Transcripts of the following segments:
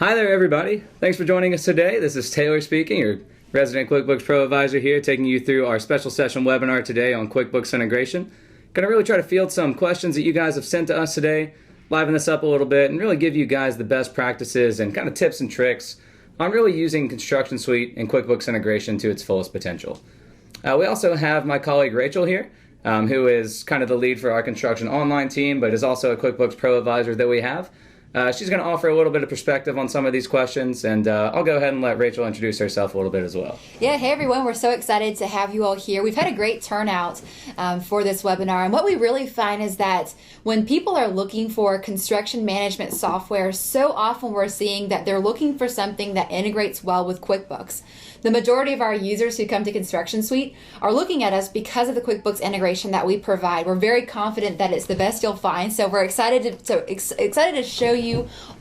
Hi there, everybody. Thanks for joining us today. This is Taylor speaking, your resident QuickBooks Pro Advisor here, taking you through our special session webinar today on QuickBooks integration. Going to really try to field some questions that you guys have sent to us today, liven this up a little bit, and really give you guys the best practices and kind of tips and tricks on really using ConstructionSuite and QuickBooks integration to its fullest potential. We also have my colleague Rachel here, who is kind of the lead for our ConstructionOnline team, but is also a QuickBooks Pro Advisor that we have. She's going to offer a little bit of perspective on some of these questions, and I'll go ahead and let Rachel introduce herself a little bit as well. Yeah, hey everyone, we're so excited to have you all here. We've had a great turnout for this webinar, and what we really find is that when people are looking for construction management software, so often we're seeing that they're looking for something that integrates well with QuickBooks. The majority of our users who come to ConstructionSuite are looking at us because of the QuickBooks integration that we provide. We're very confident that it's the best you'll find, so we're excited to show you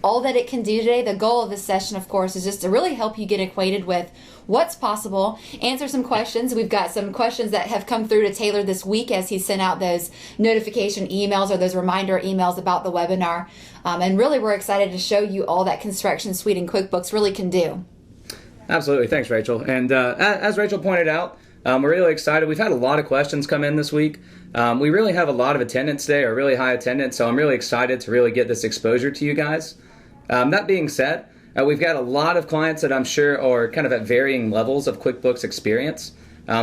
all that it can do today. The goal of this session, of course, is just to really help you get acquainted with what's possible, answer some questions. We've got some questions that have come through to Taylor this week as he sent out those notification emails or those reminder emails about the webinar. And really, we're excited to show you all that ConstructionSuite and QuickBooks really can do. Absolutely. Thanks, Rachel. And as Rachel pointed out, we're really excited. We've had a lot of questions come in this week. We really have a lot of attendance today, or really high attendance, so I'm really excited to really get this exposure to you guys. That being said, we've got a lot of clients that I'm sure are kind of at varying levels of QuickBooks experience.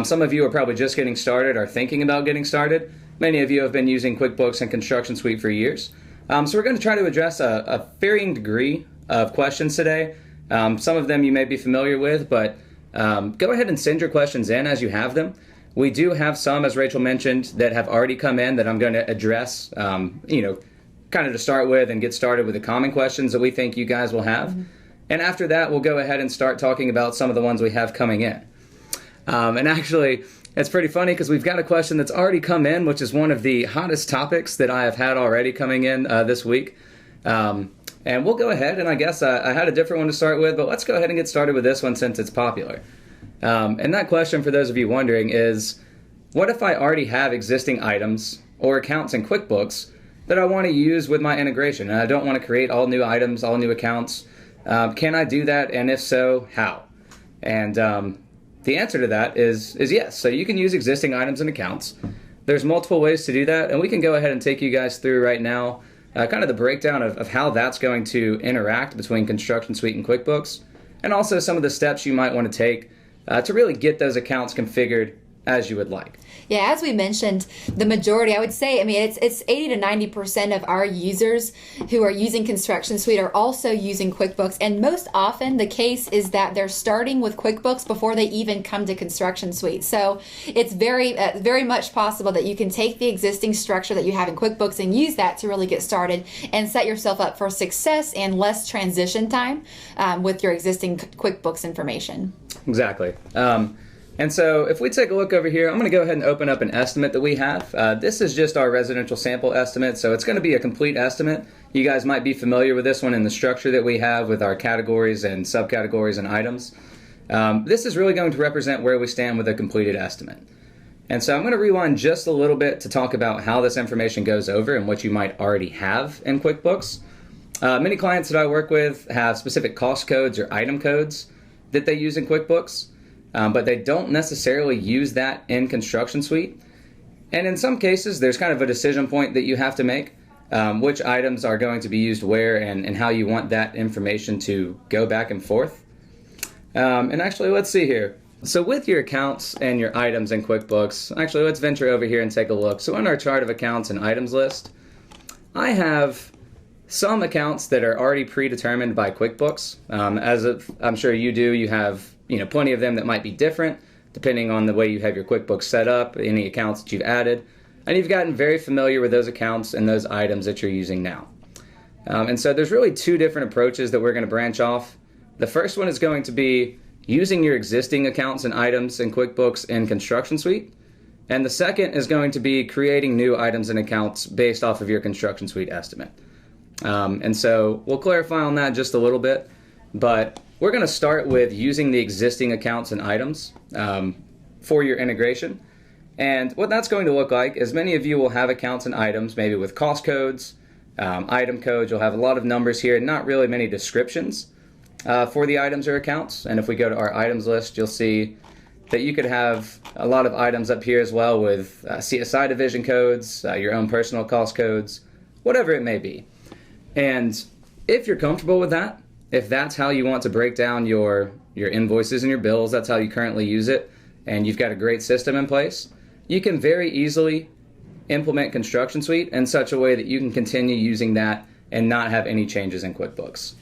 Some of you are probably just getting started or thinking about getting started. Many of you have been using QuickBooks and ConstructionSuite for years. So we're going to try to address a varying degree of questions today. Some of them you may be familiar with, but go ahead and send your questions in as you have them. We do have some, as Rachel mentioned, that have already come in that I'm going to address, kind of to start with and get started with the common questions that we think you guys will have. Mm-hmm. And after that, we'll go ahead and start talking about some of the ones we have coming in. And actually, it's pretty funny because we've got a question that's already come in, which is one of the hottest topics that I have had already coming in this week. And we'll go ahead, and I guess I had a different one to start with, but let's go ahead and get started with this one since it's popular. And that question, for those of you wondering, is what if I already have existing items or accounts in QuickBooks that I want to use with my integration, and I don't want to create all new items, all new accounts? Can I do that, and if so, how? And the answer to that is yes. So you can use existing items and accounts. There's multiple ways to do that, and we can go ahead and take you guys through right now kind of the breakdown of how that's going to interact between ConstructionSuite and QuickBooks, and also some of the steps you might want to take to really get those accounts configured as you would like. Yeah, as we mentioned, the majority, I would say, it's 80 to 90% of our users who are using ConstructionSuite are also using QuickBooks, and most often the case is that they're starting with QuickBooks before they even come to ConstructionSuite. So it's very much possible that you can take the existing structure that you have in QuickBooks and use that to really get started and set yourself up for success and less transition time with your existing QuickBooks information. Exactly. And so if we take a look over here, I'm going to go ahead and open up an estimate that we have. This is just our residential sample estimate, so it's going to be a complete estimate. You guys might be familiar with this one in the structure that we have with our categories and subcategories and items. This is really going to represent where we stand with a completed estimate. And so I'm going to rewind just a little bit to talk about how this information goes over and what you might already have in QuickBooks. Many clients that I work with have specific cost codes or item codes that they use in QuickBooks. But they don't necessarily use that in ConstructionSuite. And in some cases, there's kind of a decision point that you have to make, which items are going to be used where and how you want that information to go back and forth. And actually, let's see here. So with your accounts and your items in QuickBooks, actually, let's venture over here and take a look. So in our chart of accounts and items list, I have some accounts that are already predetermined by QuickBooks. I'm sure you do, you have plenty of them that might be different depending on the way you have your QuickBooks set up, any accounts that you've added, and you've gotten very familiar with those accounts and those items that you're using now. And so there's really two different approaches that we're going to branch off. The first one is going to be using your existing accounts and items in QuickBooks in ConstructionSuite, and the second is going to be creating new items and accounts based off of your ConstructionSuite estimate. And so we'll clarify on that just a little bit, but we're going to start with using the existing accounts and items for your integration. And what that's going to look like is many of you will have accounts and items, maybe with cost codes, item codes. You'll have a lot of numbers here, not really many descriptions. for the items or accounts. And if we go to our items list, you'll see that you could have a lot of items up here as well with CSI division codes, your own personal cost codes, whatever it may be. And if you're comfortable with that, if that's how you want to break down your invoices and your bills, that's how you currently use it, and you've got a great system in place, you can very easily implement ConstructionSuite in such a way that you can continue using that and not have any changes in QuickBooks.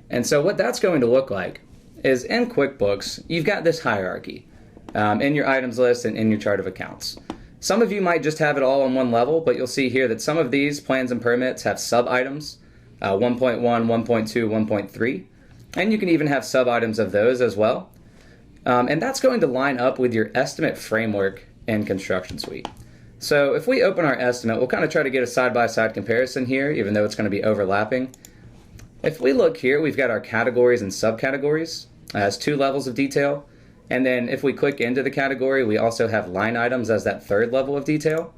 And so what that's going to look like is in QuickBooks, you've got this hierarchy in your items list and in your chart of accounts. Some of you might just have it all on one level, but you'll see here that some of these plans and permits have sub-items, 1.1, 1.2, 1.3, and you can even have sub-items of those as well. And that's going to line up with your estimate framework in ConstructionSuite. So if we open our estimate, we'll kind of try to get a side-by-side comparison here, even though it's going to be overlapping. If we look here, we've got our categories and subcategories. It has 2 levels of detail. And then if we click into the category, we also have line items as that 3rd level of detail.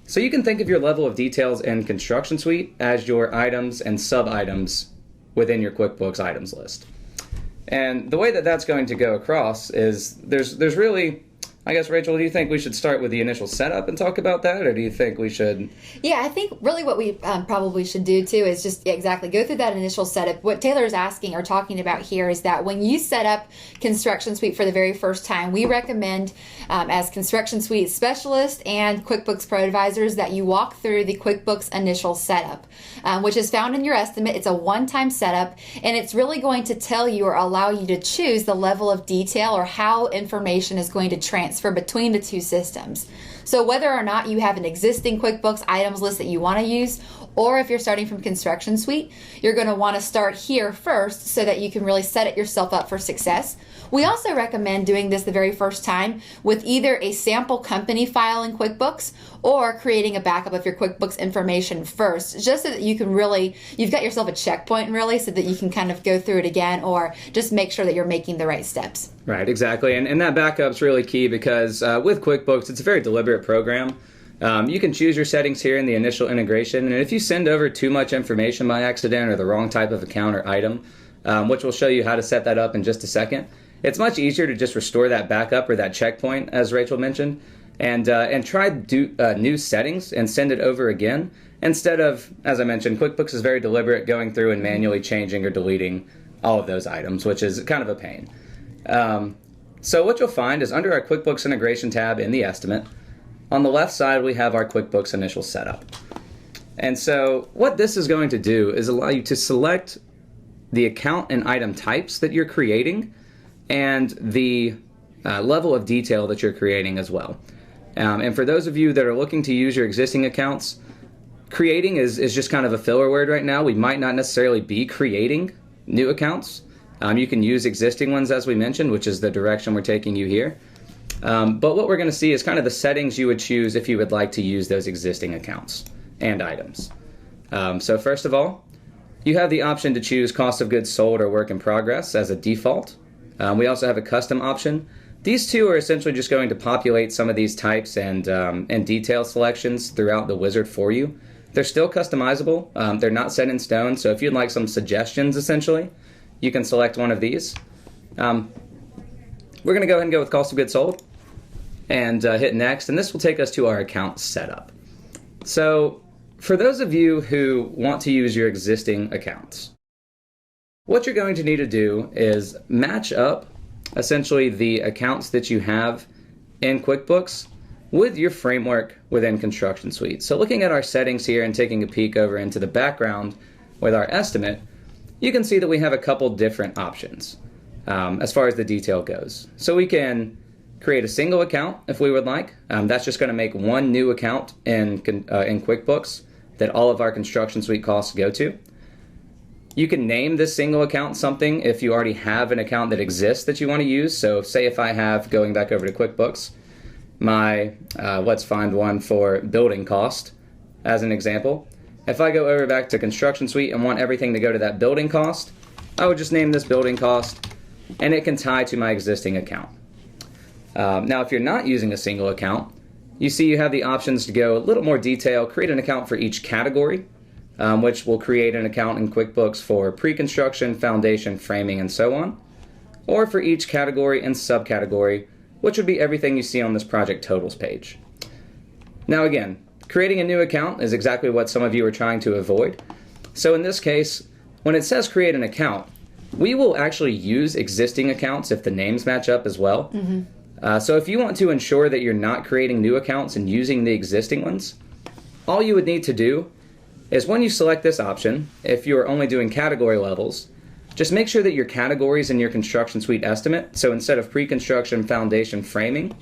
So you can think of your level of details in ConstructionSuite as your items and sub-items within your QuickBooks items list. And the way that that's going to go across is there's really, I guess, Rachel, do you think we should start with the initial setup and talk about that, or do you think we should? Yeah, I think really what we probably should do too is just exactly go through that initial setup. What Taylor is asking or talking about here is that when you set up ConstructionSuite for the very first time, we recommend as ConstructionSuite specialists and QuickBooks Pro advisors that you walk through the QuickBooks initial setup, which is found in your estimate. It's a one-time setup, and it's really going to tell you or allow you to choose the level of detail or how information is going to transfer between the 2 systems. So whether or not you have an existing QuickBooks items list that you want to use, or if you're starting from ConstructionSuite, you're going to want to start here first so that you can really set it yourself up for success. We also recommend doing this the very first time with either a sample company file in QuickBooks or creating a backup of your QuickBooks information first, just so that you can really, you've got yourself a checkpoint really, so that you can kind of go through it again or just make sure that you're making the right steps. Right, exactly. And that backup's really key because with QuickBooks, it's a very deliberate program. You can choose your settings here in the initial integration, and if you send over too much information by accident or the wrong type of account or item, which we'll show you how to set that up in just a second, it's much easier to just restore that backup or that checkpoint, as Rachel mentioned, and try new settings and send it over again, instead of, as I mentioned, QuickBooks is very deliberate going through and manually changing or deleting all of those items, which is kind of a pain. So what you'll find is under our QuickBooks integration tab in the estimate, on the left side we have our QuickBooks initial setup. And so what this is going to do is allow you to select the account and item types that you're creating and the level of detail that you're creating as well. And for those of you that are looking to use your existing accounts, creating is just kind of a filler word right now. We might not necessarily be creating new accounts. You can use existing ones, as we mentioned, which is the direction we're taking you here. But what we're going to see is kind of the settings you would choose if you would like to use those existing accounts and items. So first of all, you have the option to choose cost of goods sold or work in progress as a default. We also have a custom option. These 2 are essentially just going to populate some of these types and detail selections throughout the wizard for you. They're still customizable. They're not set in stone, so if you'd like some suggestions, essentially, you can select one of these. We're going to go ahead and go with cost of goods sold and hit next, and this will take us to our account setup. So for those of you who want to use your existing accounts, what you're going to need to do is match up essentially the accounts that you have in QuickBooks with your framework within ConstructionSuite. So looking at our settings here and taking a peek over into the background with our estimate, you can see that we have a couple different options as far as the detail goes. So we can create a single account if we would like. That's just going to make one new account in QuickBooks that all of our ConstructionSuite costs go to. You can name this single account something if you already have an account that exists that you want to use. So say if I have, going back over to QuickBooks, my, let's find one for building cost as an example. If I go over back to ConstructionSuite and want everything to go to that building cost, I would just name this building cost and it can tie to my existing account. Now if you're not using a single account, you see you have the options to go a little more detail, create an account for each category. which will create an account in QuickBooks for pre-construction, foundation, framing, and so on, or for each category and subcategory, which would be everything you see on this project totals page. Now again, creating a new account is exactly what some of you are trying to avoid. So in this case, when it says create an account, we will actually use existing accounts if the names match up as well. So if you want to ensure that you're not creating new accounts and using the existing ones, all you would need to do is when you select this option, if you're only doing category levels, just make sure that your categories in your Construction Suite estimate, so instead of pre-construction, foundation, framing,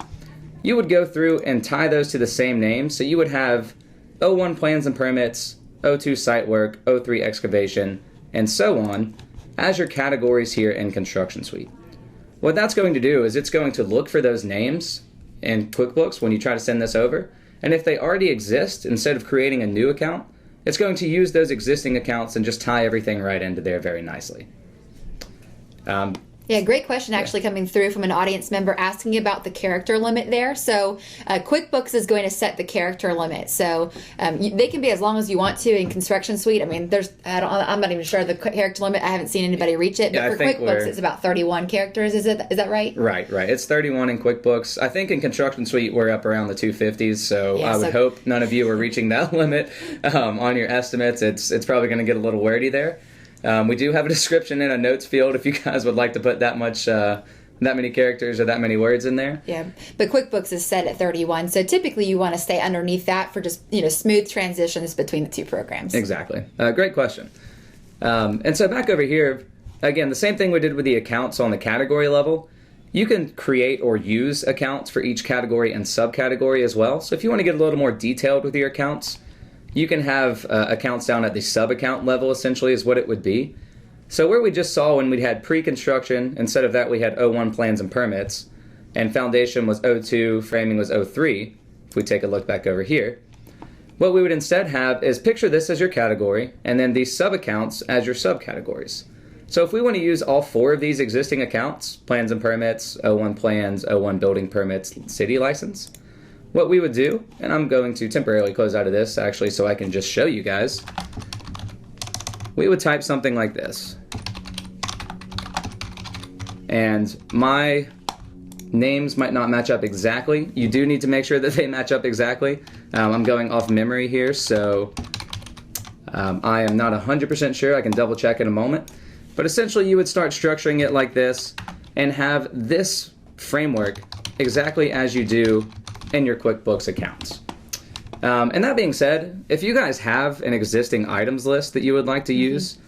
you would go through and tie those to the same name. So you would have O1 plans and permits, O2 site work, O3 excavation, and so on as your categories here in Construction Suite. What that's going to do is it's going to look for those names in QuickBooks when you try to send this over. And if they already exist, instead of creating a new account, it's going to use those existing accounts and just tie everything right into there very nicely. Yeah, great question actually coming through from an audience member asking about the character limit there. So QuickBooks is going to set the character limit. So they can be as long as you want to in Construction Suite. I mean, I'm not even sure the character limit. I haven't seen anybody reach it. But yeah, for QuickBooks, it's about 31 characters. Is that right? Right. It's 31 in QuickBooks. I think in Construction Suite, we're up around the 250s. So yeah, I would hope none of you are reaching that limit on your estimates. It's probably going to get a little wordy there. We do have a description in a notes field if you guys would like to put that many characters or that many words in there. Yeah, but QuickBooks is set at 31, so typically you want to stay underneath that for just smooth transitions between the two programs. Exactly. Great question. And so back over here, again, the same thing we did with the accounts on the category level. You can create or use accounts for each category and subcategory as well. So if you want to get a little more detailed with your accounts, you can have accounts down at the sub-account level, essentially, is what it would be. So where we just saw when we had pre-construction, instead of that we had O1 plans and permits, and foundation was O2, framing was O3, if we take a look back over here, what we would instead have is picture this as your category, and then these sub-accounts as your subcategories. So if we want to use all four of these existing accounts, plans and permits, O1 plans, O1 building permits, city license, what we would do, and I'm going to temporarily close out of this actually so I can just show you guys, we would type something like this. And my names might not match up exactly. You do need to make sure that they match up exactly. I'm going off memory here, so I am not 100% sure. I can double check in a moment. But essentially you would start structuring it like this and have this framework exactly as you do in your QuickBooks accounts. And that being said, if you guys have an existing items list that you would like to use,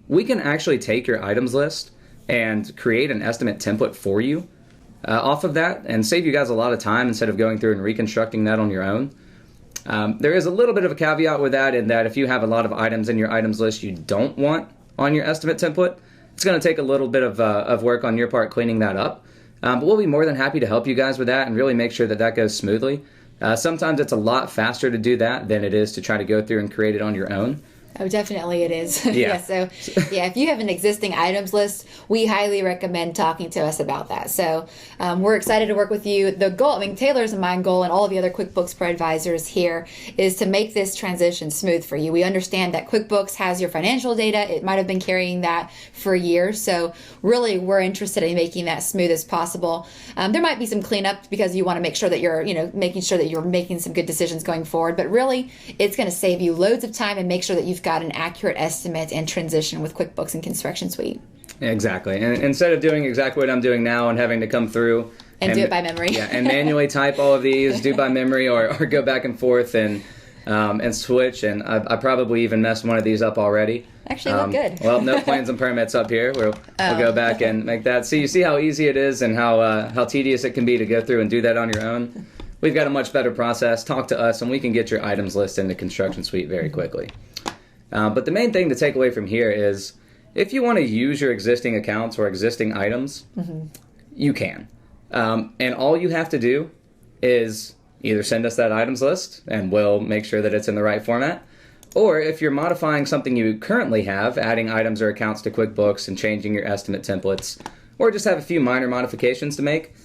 we can actually take your items list and create an estimate template for you off of that and save you guys a lot of time instead of going through and reconstructing that on your own. There is a little bit of a caveat with that in that if you have a lot of items in your items list you don't want on your estimate template, it's going to take a little bit of work on your part cleaning that up. But we'll be more than happy to help you guys with that and really make sure that that goes smoothly. Sometimes it's a lot faster to do that than it is to try to go through and create it on your own. Oh, definitely it is. Yeah. If you have an existing items list, we highly recommend talking to us about that. So we're excited to work with you. The goal, Taylor's and my goal and all of the other QuickBooks Pro advisors here is to make this transition smooth for you. We understand that QuickBooks has your financial data. It might have been carrying that for years. So really, we're interested in making that smooth as possible. There might be some cleanup because you want to make sure that you're, making sure that you're making some good decisions going forward. But really, it's going to save you loads of time and make sure that you've got an accurate estimate and transition with QuickBooks and Construction Suite. Exactly. And instead of doing exactly what I'm doing now and having to come through and do it by memory. Yeah, and manually type all of these, do by memory, or go back and forth and switch. And I probably even messed one of these up already. Actually, look good. Well, no plans and permits up here. We'll go back and make that. See, you see how easy it is and how tedious it can be to go through and do that on your own? We've got a much better process. Talk to us and we can get your items list into Construction Suite very quickly. But the main thing to take away from here is if you want to use your existing accounts or existing items, you can. And all you have to do is either send us that items list and we'll make sure that it's in the right format. Or if you're modifying something you currently have, adding items or accounts to QuickBooks and changing your estimate templates, or just have a few minor modifications to make,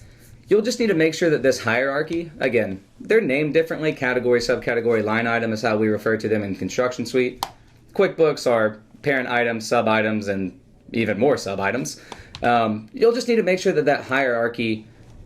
you'll just need to make sure that this hierarchy, again, they're named differently. Category, subcategory, line item is how we refer to them in ConstructionSuite. QuickBooks are parent items, sub-items, and even more sub-items. You'll just need to make sure that that hierarchy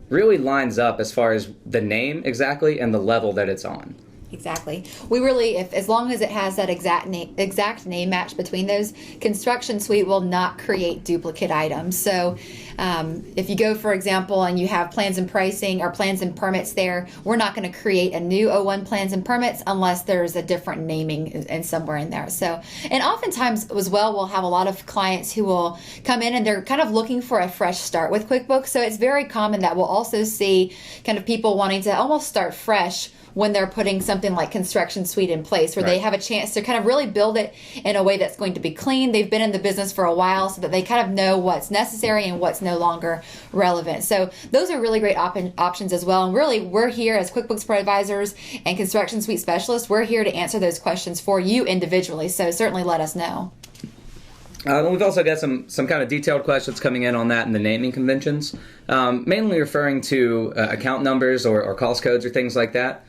really lines up as far as the name exactly and the level that it's on. Exactly. We really, as long as it has that exact name match between those, ConstructionSuite will not create duplicate items. So if you go, for example, and you have plans and pricing or plans and permits there, we're not going to create a new O1 plans and permits unless there's a different naming and somewhere in there. So, and oftentimes as well, we'll have a lot of clients who will come in and they're kind of looking for a fresh start with QuickBooks. So it's very common that we'll also see kind of people wanting to almost start fresh when they're putting something like ConstructionSuite in place, where they have a chance to kind of really build it in a way that's going to be clean. They've been in the business for a while so that they kind of know what's necessary and what's no longer relevant. So those are really great options as well. And really, we're here as QuickBooks Pro Advisors and ConstructionSuite specialists. We're here to answer those questions for you individually. So certainly let us know. We've also got some kind of detailed questions coming in on that in the naming conventions, mainly referring to account numbers or cost codes or things like that.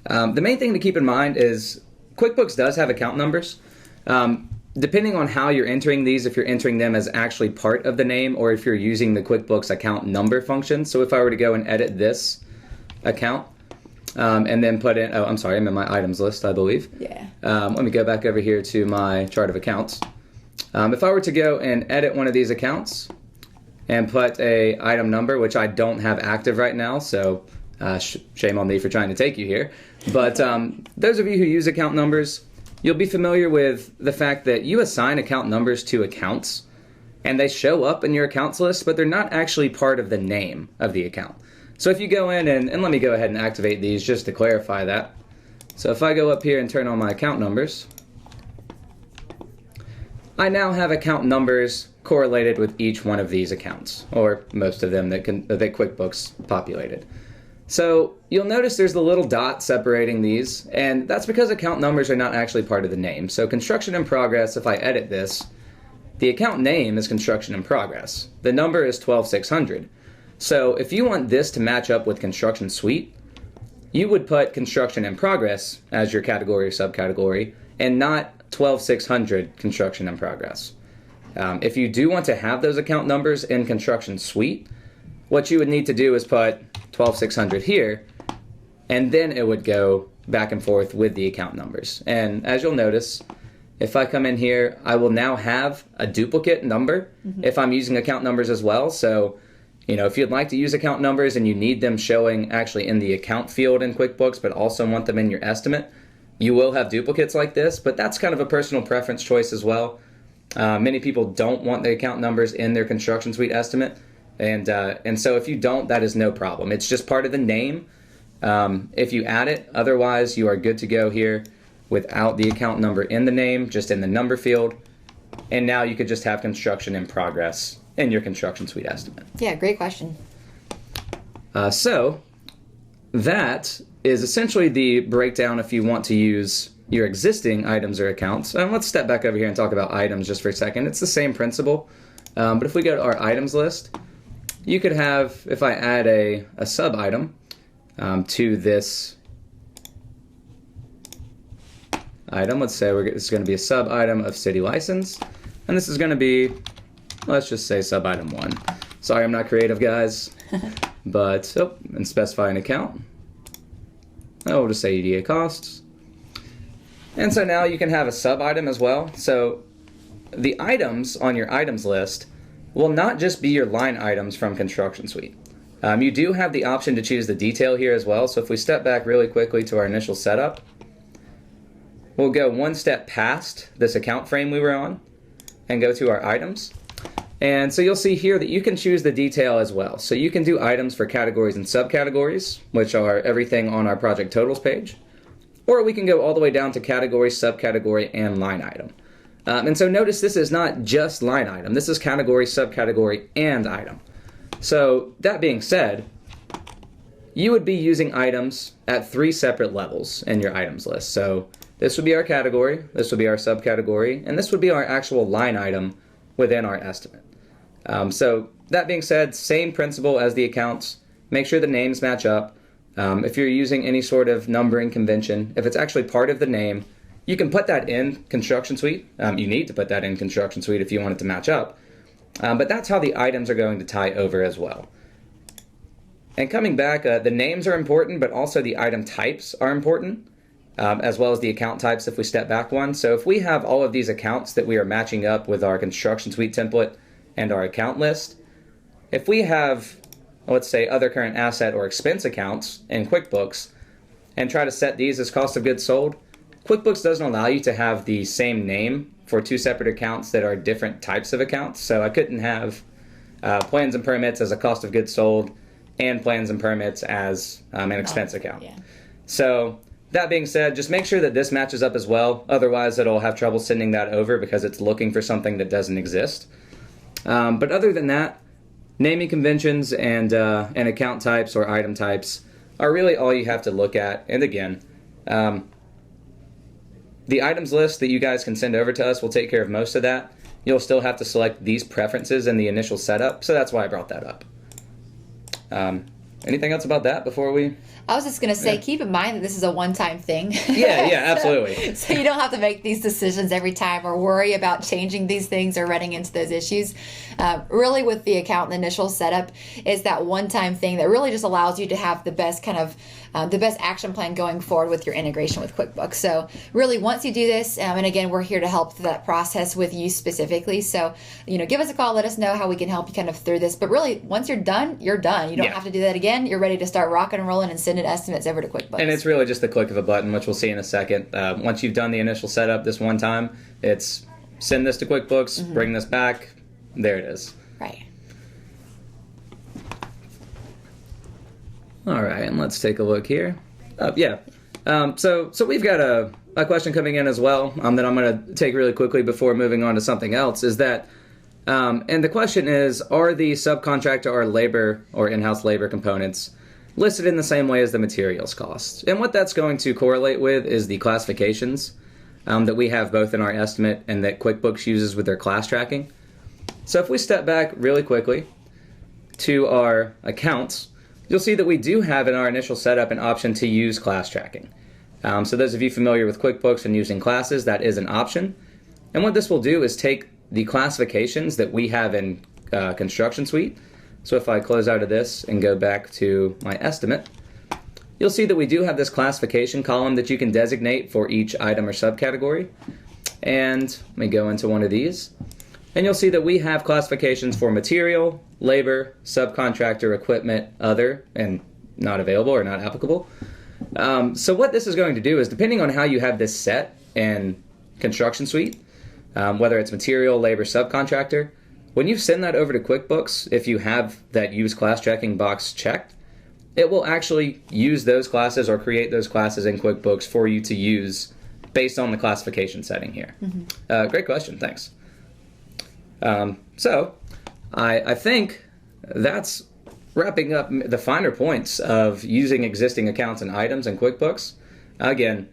The main thing to keep in mind is QuickBooks does have account numbers. Depending on how you're entering these, if you're entering them as actually part of the name or if you're using the QuickBooks account number function. So if I were to go and edit this account and then put in, I'm in my items list, I believe. Yeah. Let me go back over here to my chart of accounts. If I were to go and edit one of these accounts and put a item number, which I don't have active right now, so shame on me for trying to take you here. But those of you who use account numbers, you'll be familiar with the fact that you assign account numbers to accounts, and they show up in your accounts list, but they're not actually part of the name of the account. So if you go in, and let me go ahead and activate these just to clarify that. So if I go up here and turn on my account numbers, I now have account numbers correlated with each one of these accounts, or most of them that QuickBooks populated. So you'll notice there's the little dot separating these, and that's because account numbers are not actually part of the name. So construction in progress, if I edit this, the account name is construction in progress. The number is 12600. So if you want this to match up with ConstructionSuite, you would put construction in progress as your category or subcategory, and not 12600 construction in progress. If you do want to have those account numbers in ConstructionSuite, what you would need to do is put 12600 here, and then it would go back and forth with the account numbers. And as you'll notice, if I come in here, I will now have a duplicate number if I'm using account numbers as well. So, if you'd like to use account numbers and you need them showing actually in the account field in QuickBooks, but also want them in your estimate, you will have duplicates like this, but that's kind of a personal preference choice as well. Many people don't want the account numbers in their ConstructionSuite estimate. And so if you don't, that is no problem. It's just part of the name. If you add it, otherwise you are good to go here without the account number in the name, just in the number field. And now you could just have construction in progress in your ConstructionSuite estimate. Yeah, great question. So that is essentially the breakdown if you want to use your existing items or accounts. And let's step back over here and talk about items just for a second. It's the same principle. But if we go to our items list, you could have, if I add a sub-item to this item, let's say it's going to be a sub-item of city license, and this is going to be, let's just say sub-item 1. Sorry, I'm not creative, guys, but, and specify an account. We'll just say UDA costs. And so now you can have a sub-item as well. So the items on your items list will not just be your line items from ConstructionSuite. You do have the option to choose the detail here as well. So if we step back really quickly to our initial setup, we'll go one step past this account frame we were on and go to our items. And so you'll see here that you can choose the detail as well. So you can do items for categories and subcategories, which are everything on our project totals page. Or we can go all the way down to category, subcategory, and line item. And so notice this is not just line item. This is category, subcategory, and item. So that being said, you would be using items at 3 separate levels in your items list. So this would be our category, this would be our subcategory, and this would be our actual line item within our estimate. So that being said, same principle as the accounts. make sure the names match up. If you're using any sort of numbering convention, if it's actually part of the name, you can put that in ConstructionSuite. You need to put that in ConstructionSuite if you want it to match up. But that's how the items are going to tie over as well. And coming back, the names are important, but also the item types are important, as well as the account types if we step back one. So if we have all of these accounts that we are matching up with our ConstructionSuite template and our account list, if we have, let's say, other current asset or expense accounts in QuickBooks and try to set these as cost of goods sold, QuickBooks doesn't allow you to have the same name for two separate accounts that are different types of accounts. So I couldn't have plans and permits as a cost of goods sold and plans and permits as an expense account. Yeah. So that being said, just make sure that this matches up as well. Otherwise, it'll have trouble sending that over because it's looking for something that doesn't exist. But other than that, naming conventions and account types or item types are really all you have to look at. And again, the items list that you guys can send over to us will take care of most of that. You'll still have to select these preferences in the initial setup, so that's why I brought that up. Anything else about that before we... I was just going to say, keep in mind that this is a one-time thing. Yeah, absolutely. So you don't have to make these decisions every time or worry about changing these things or running into those issues. Really, with the account and the initial setup is that one-time thing that really just allows you to have the best the best action plan going forward with your integration with QuickBooks. So really, once you do this, and again, we're here to help through that process with you specifically. So, give us a call, let us know how we can help you kind of through this. But really, once you're done, you're done. You don't have to do that again. You're ready to start rocking and rolling and sending estimates over to QuickBooks. And it's really just the click of a button, which we'll see in a second. Once you've done the initial setup this one time, it's send this to QuickBooks, bring this back, there it is. Right. All right, and let's take a look here. So we've got a question coming in as well that I'm going to take really quickly before moving on to something else, is that, and the question is, are the subcontractor or labor or in-house labor components listed in the same way as the materials costs? And what that's going to correlate with is the classifications that we have both in our estimate and that QuickBooks uses with their class tracking. So if we step back really quickly to our accounts, you'll see that we do have in our initial setup an option to use class tracking. So those of you familiar with QuickBooks and using classes, that is an option. And what this will do is take the classifications that we have in ConstructionSuite. So if I close out of this and go back to my estimate, you'll see that we do have this classification column that you can designate for each item or subcategory. And let me go into one of these. And you'll see that we have classifications for material, labor, subcontractor, equipment, other, and not available or not applicable. So what this is going to do is, depending on how you have this set in ConstructionSuite, whether it's material, labor, subcontractor, when you send that over to QuickBooks, if you have that use class tracking box checked, it will actually use those classes or create those classes in QuickBooks for you to use based on the classification setting here. Great question, thanks. So I think that's wrapping up the finer points of using existing accounts and items in QuickBooks. Again,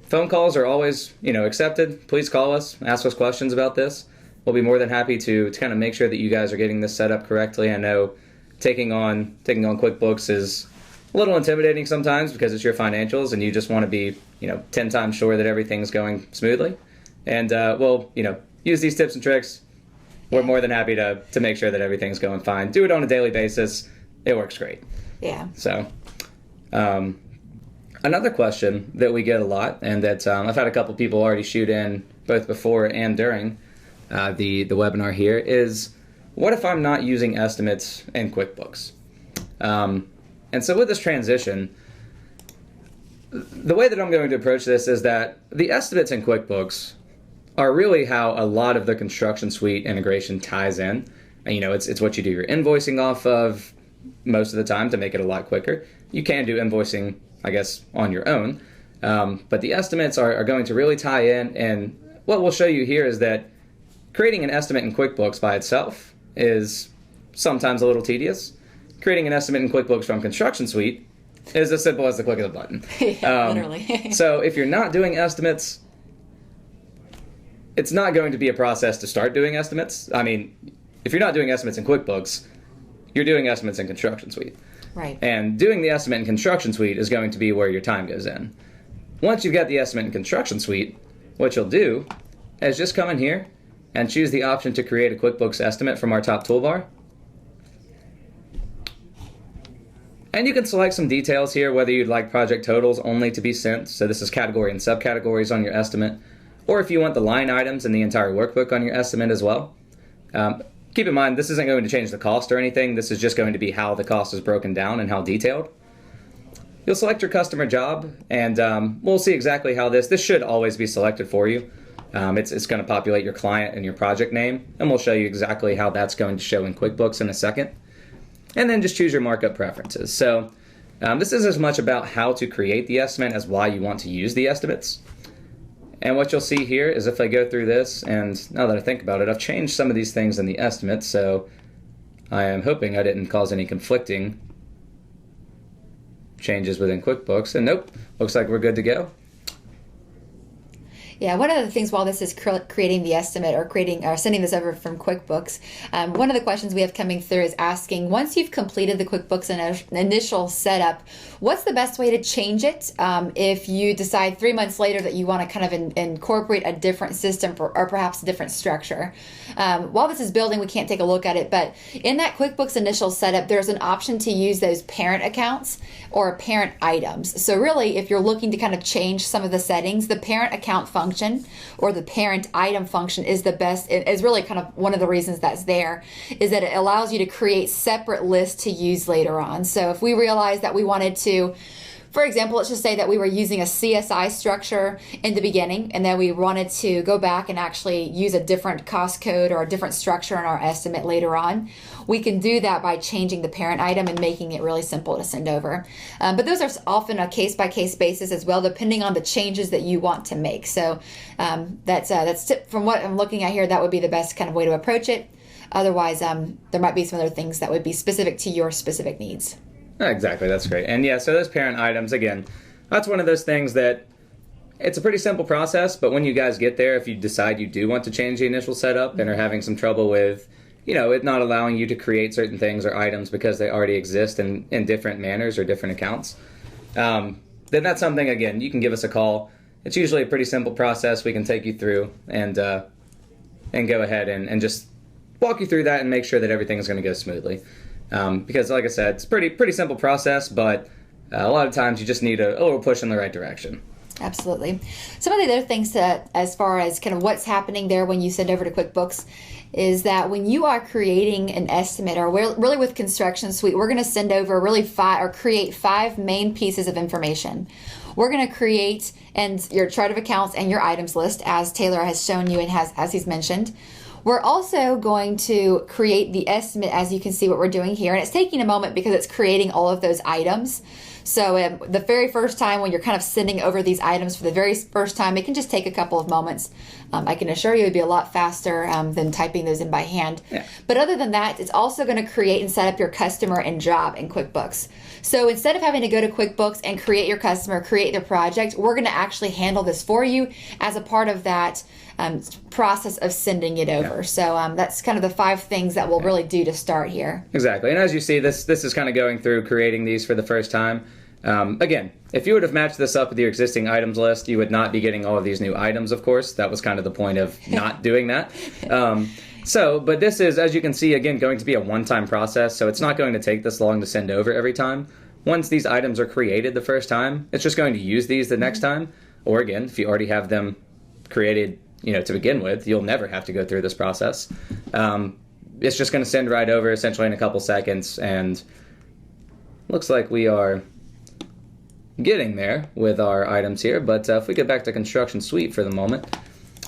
phone calls are always, accepted. Please call us, ask us questions about this. We'll be more than happy to kind of make sure that you guys are getting this set up correctly. I know taking on QuickBooks is a little intimidating sometimes because it's your financials and you just want to be, 10 times sure that everything's going smoothly. And we'll, use these tips and tricks. We're more than happy to make sure that everything's going fine. Do it on a daily basis. It works great. Yeah. So, another question that we get a lot, and that I've had a couple people already shoot in both before and during the webinar here, is what if I'm not using estimates in QuickBooks? And so with this transition, the way that I'm going to approach this is that the estimates in QuickBooks are really how a lot of the ConstructionSuite integration ties in. And, it's what you do your invoicing off of most of the time to make it a lot quicker. You can do invoicing, I guess, on your own. But the estimates are going to really tie in. And what we'll show you here is that creating an estimate in QuickBooks by itself is sometimes a little tedious. Creating an estimate in QuickBooks from ConstructionSuite is as simple as the click of the button. Yeah, literally. So if you're not doing estimates, it's not going to be a process to start doing estimates. I mean, if you're not doing estimates in QuickBooks, you're doing estimates in ConstructionSuite. Right. And doing the estimate in ConstructionSuite is going to be where your time goes in. Once you've got the estimate in ConstructionSuite, what you'll do is just come in here and choose the option to create a QuickBooks estimate from our top toolbar. And you can select some details here, whether you'd like project totals only to be sent, so this is category and subcategories on your estimate, or if you want the line items and the entire workbook on your estimate as well. Keep in mind, this isn't going to change the cost or anything. This is just going to be how the cost is broken down and how detailed. You'll select your customer job, and we'll see exactly how this should always be selected for you. It's going to populate your client and your project name, and we'll show you exactly how that's going to show in QuickBooks in a second. And then just choose your markup preferences. So this is as much about how to create the estimate as why you want to use the estimates. And what you'll see here is if I go through this, and now that I think about it, I've changed some of these things in the estimate, so I am hoping I didn't cause any conflicting changes within QuickBooks. And nope, looks like we're good to go. Yeah, one of the things while this is creating the estimate or sending this over from QuickBooks, one of the questions we have coming through is asking, once you've completed the QuickBooks initial setup, what's the best way to change it if you decide 3 months later that you want to kind of incorporate a different system or perhaps a different structure? While this is building, we can't take a look at it, but in that QuickBooks initial setup, there's an option to use those parent accounts or parent items. So really, if you're looking to kind of change some of the settings, the parent account function or the parent item function is the best. It is really kind of one of the reasons that's there, is that it allows you to create separate lists to use later on. So if we realize that we wanted to, for example, let's just say that we were using a CSI structure in the beginning, and then we wanted to go back and actually use a different cost code or a different structure in our estimate later on. We can do that by changing the parent item and making it really simple to send over. But those are often a case-by-case basis as well, depending on the changes that you want to make. So that's from what I'm looking at here, that would be the best kind of way to approach it. Otherwise, there might be some other things that would be specific to your specific needs. Exactly, that's great. And yeah, so those parent items, again, that's one of those things that it's a pretty simple process, but when you guys get there, if you decide you do want to change the initial setup and are having some trouble with, it not allowing you to create certain things or items because they already exist in different manners or different accounts, then that's something, again, you can give us a call. It's usually a pretty simple process we can take you through and go ahead and just walk you through that and make sure that everything is going to go smoothly. Because like I said, it's a pretty simple process, but a lot of times you just need a little push in the right direction. Absolutely. Some of the other things as far as kind of what's happening there when you send over to QuickBooks is that when you are creating an estimate, or really with ConstructionSuite, we're going to send over create 5 main pieces of information. We're going to create your chart of accounts and your items list, as Taylor has shown you and as he's mentioned. We're also going to create the estimate, as you can see what we're doing here. And it's taking a moment because it's creating all of those items. So the very first time when you're kind of sending over these items for the very first time, it can just take a couple of moments. I can assure you it would be a lot faster than typing those in by hand. Yeah. But other than that, it's also going to create and set up your customer and job in QuickBooks. So instead of having to go to QuickBooks and create your customer, create their project, we're going to actually handle this for you as a part of that process of sending it over. Yeah. So that's kind of the 5 things that we'll really do to start here. Exactly. And as you see, this is kind of going through creating these for the first time. Again, if you would have matched this up with your existing items list, you would not be getting all of these new items, of course. That was kind of the point of not doing that. But this is, as you can see, again, going to be a one-time process, so it's not going to take this long to send over every time. Once these items are created the first time, it's just going to use these the next time. Or again, if you already have them created, to begin with, you'll never have to go through this process. It's just going to send right over essentially in a couple seconds, and looks like we are getting there with our items here. But if we get back to ConstructionSuite for the moment,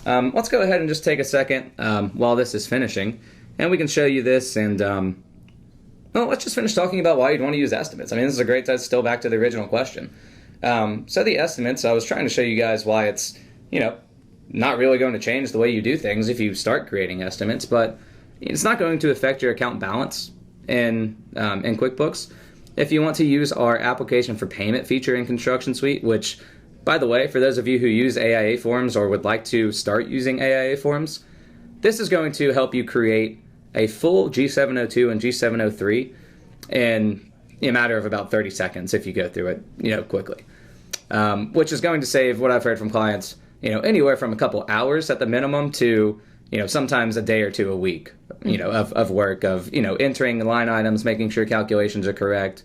let's go ahead and just take a second while this is finishing, and we can show you this. And let's just finish talking about why you'd want to use estimates. I mean, this is a great time, still back to the original question. So the estimates, I was trying to show you guys why it's, not really going to change the way you do things if you start creating estimates, but it's not going to affect your account balance in QuickBooks. If you want to use our application for payment feature in ConstructionSuite, which, by the way, for those of you who use AIA forms or would like to start using AIA forms, this is going to help you create a full G702 and G703 in a matter of about 30 seconds if you go through it, quickly, which is going to save, what I've heard from clients, anywhere from a couple hours at the minimum to, sometimes a day or two a week, of work, of, entering line items, making sure calculations are correct.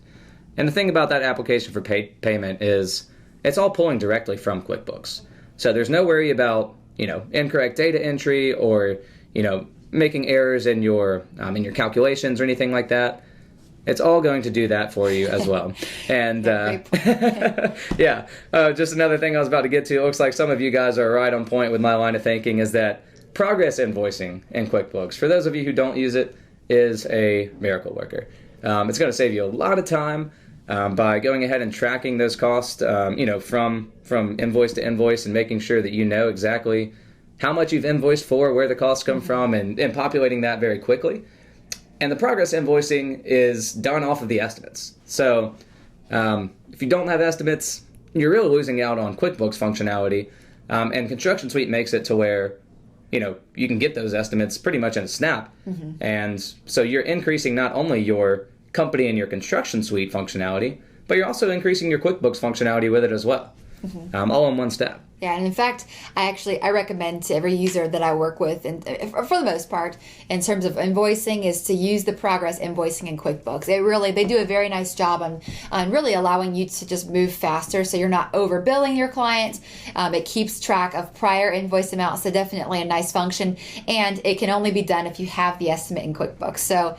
And the thing about that application for payment is it's all pulling directly from QuickBooks. So there's no worry about, incorrect data entry or, making errors in your calculations or anything like that. It's all going to do that for you as well. And yeah, just another thing I was about to get to. It looks like some of you guys are right on point with my line of thinking, is that progress invoicing in QuickBooks, for those of you who don't use it, is a miracle worker. It's going to save you a lot of time by going ahead and tracking those costs, from invoice to invoice, and making sure that you know exactly how much you've invoiced for, where the costs come from, and populating that very quickly. And the progress invoicing is done off of the estimates. So if you don't have estimates, you're really losing out on QuickBooks functionality. And ConstructionSuite makes it to where, you can get those estimates pretty much in a snap. And so you're increasing not only your company and your ConstructionSuite functionality, but you're also increasing your QuickBooks functionality with it as well, all in one step. Yeah, and in fact, I recommend to every user that I work with, and for the most part, in terms of invoicing, is to use the progress invoicing in QuickBooks. They do a very nice job on really allowing you to just move faster, so you're not overbilling your client. It keeps track of prior invoice amounts, so definitely a nice function, and it can only be done if you have the estimate in QuickBooks. So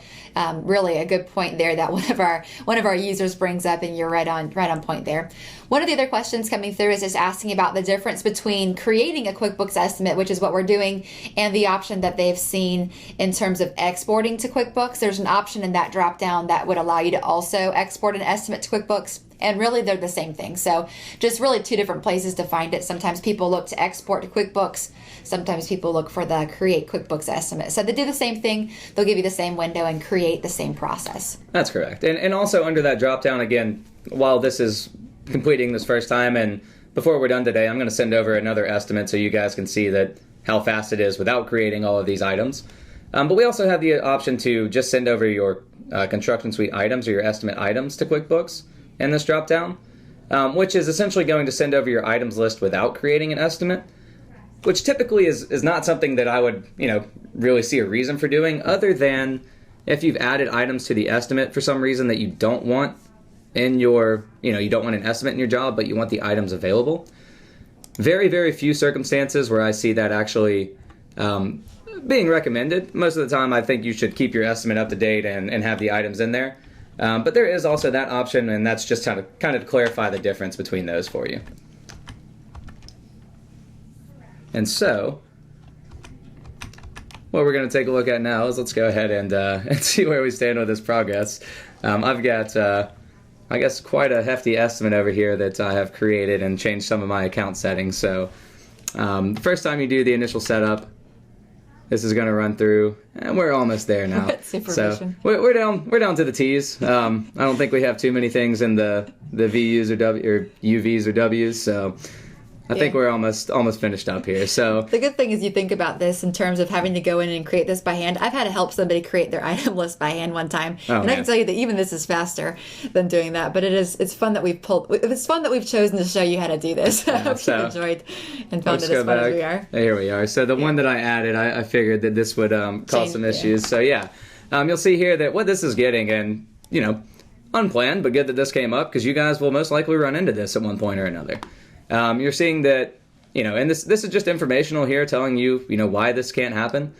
really a good point there that one of our users brings up, and you're right on point there. One of the other questions coming through is just asking about the difference between creating a QuickBooks estimate, which is what we're doing, and the option that they've seen in terms of exporting to QuickBooks. There's an option in that drop down that would allow you to also export an estimate to QuickBooks, and really they're the same thing. So just really two different places to find it. Sometimes people look to export to QuickBooks. Sometimes people look for the create QuickBooks estimate. So they do the same thing. They'll give you the same window and create the same process. That's correct. And also under that drop down, again, while this is completing this first time, and before we're done today, I'm going to send over another estimate so you guys can see that how fast it is without creating all of these items. But we also have the option to just send over your ConstructionSuite items or your estimate items to QuickBooks in this drop down, which is essentially going to send over your items list without creating an estimate, which typically is not something that I would really see a reason for doing, other than if you've added items to the estimate for some reason that you don't want in your, you don't want an estimate in your job, but you want the items available. Very, very few circumstances where I see that actually being recommended. Most of the time, I think you should keep your estimate up to date and have the items in there. But there is also that option, and that's just kind of to clarify the difference between those for you. And so, what we're going to take a look at now is let's go ahead and see where we stand with this progress. I've got I guess quite a hefty estimate over here that I have created and changed some of my account settings. So the first time you do the initial setup, this is going to run through, and we're almost there now. So we're down to the T's. I don't think we have too many things in the VUs or UVs or W's. So I think we're almost finished up here. So the good thing is you think about this in terms of having to go in and create this by hand. I've had to help somebody create their item list by hand one time, and I can tell you that even this is faster than doing that. But it's fun that we've chosen to show you how to do this. I hope you enjoyed and found it as fun as we are. Here we are. So the one that I added, I figured that this would cause some issues. So you'll see here that what this is getting, and unplanned, but good that this came up because you guys will most likely run into this at one point or another. You're seeing that, and this is just informational here telling you, why this can't happen.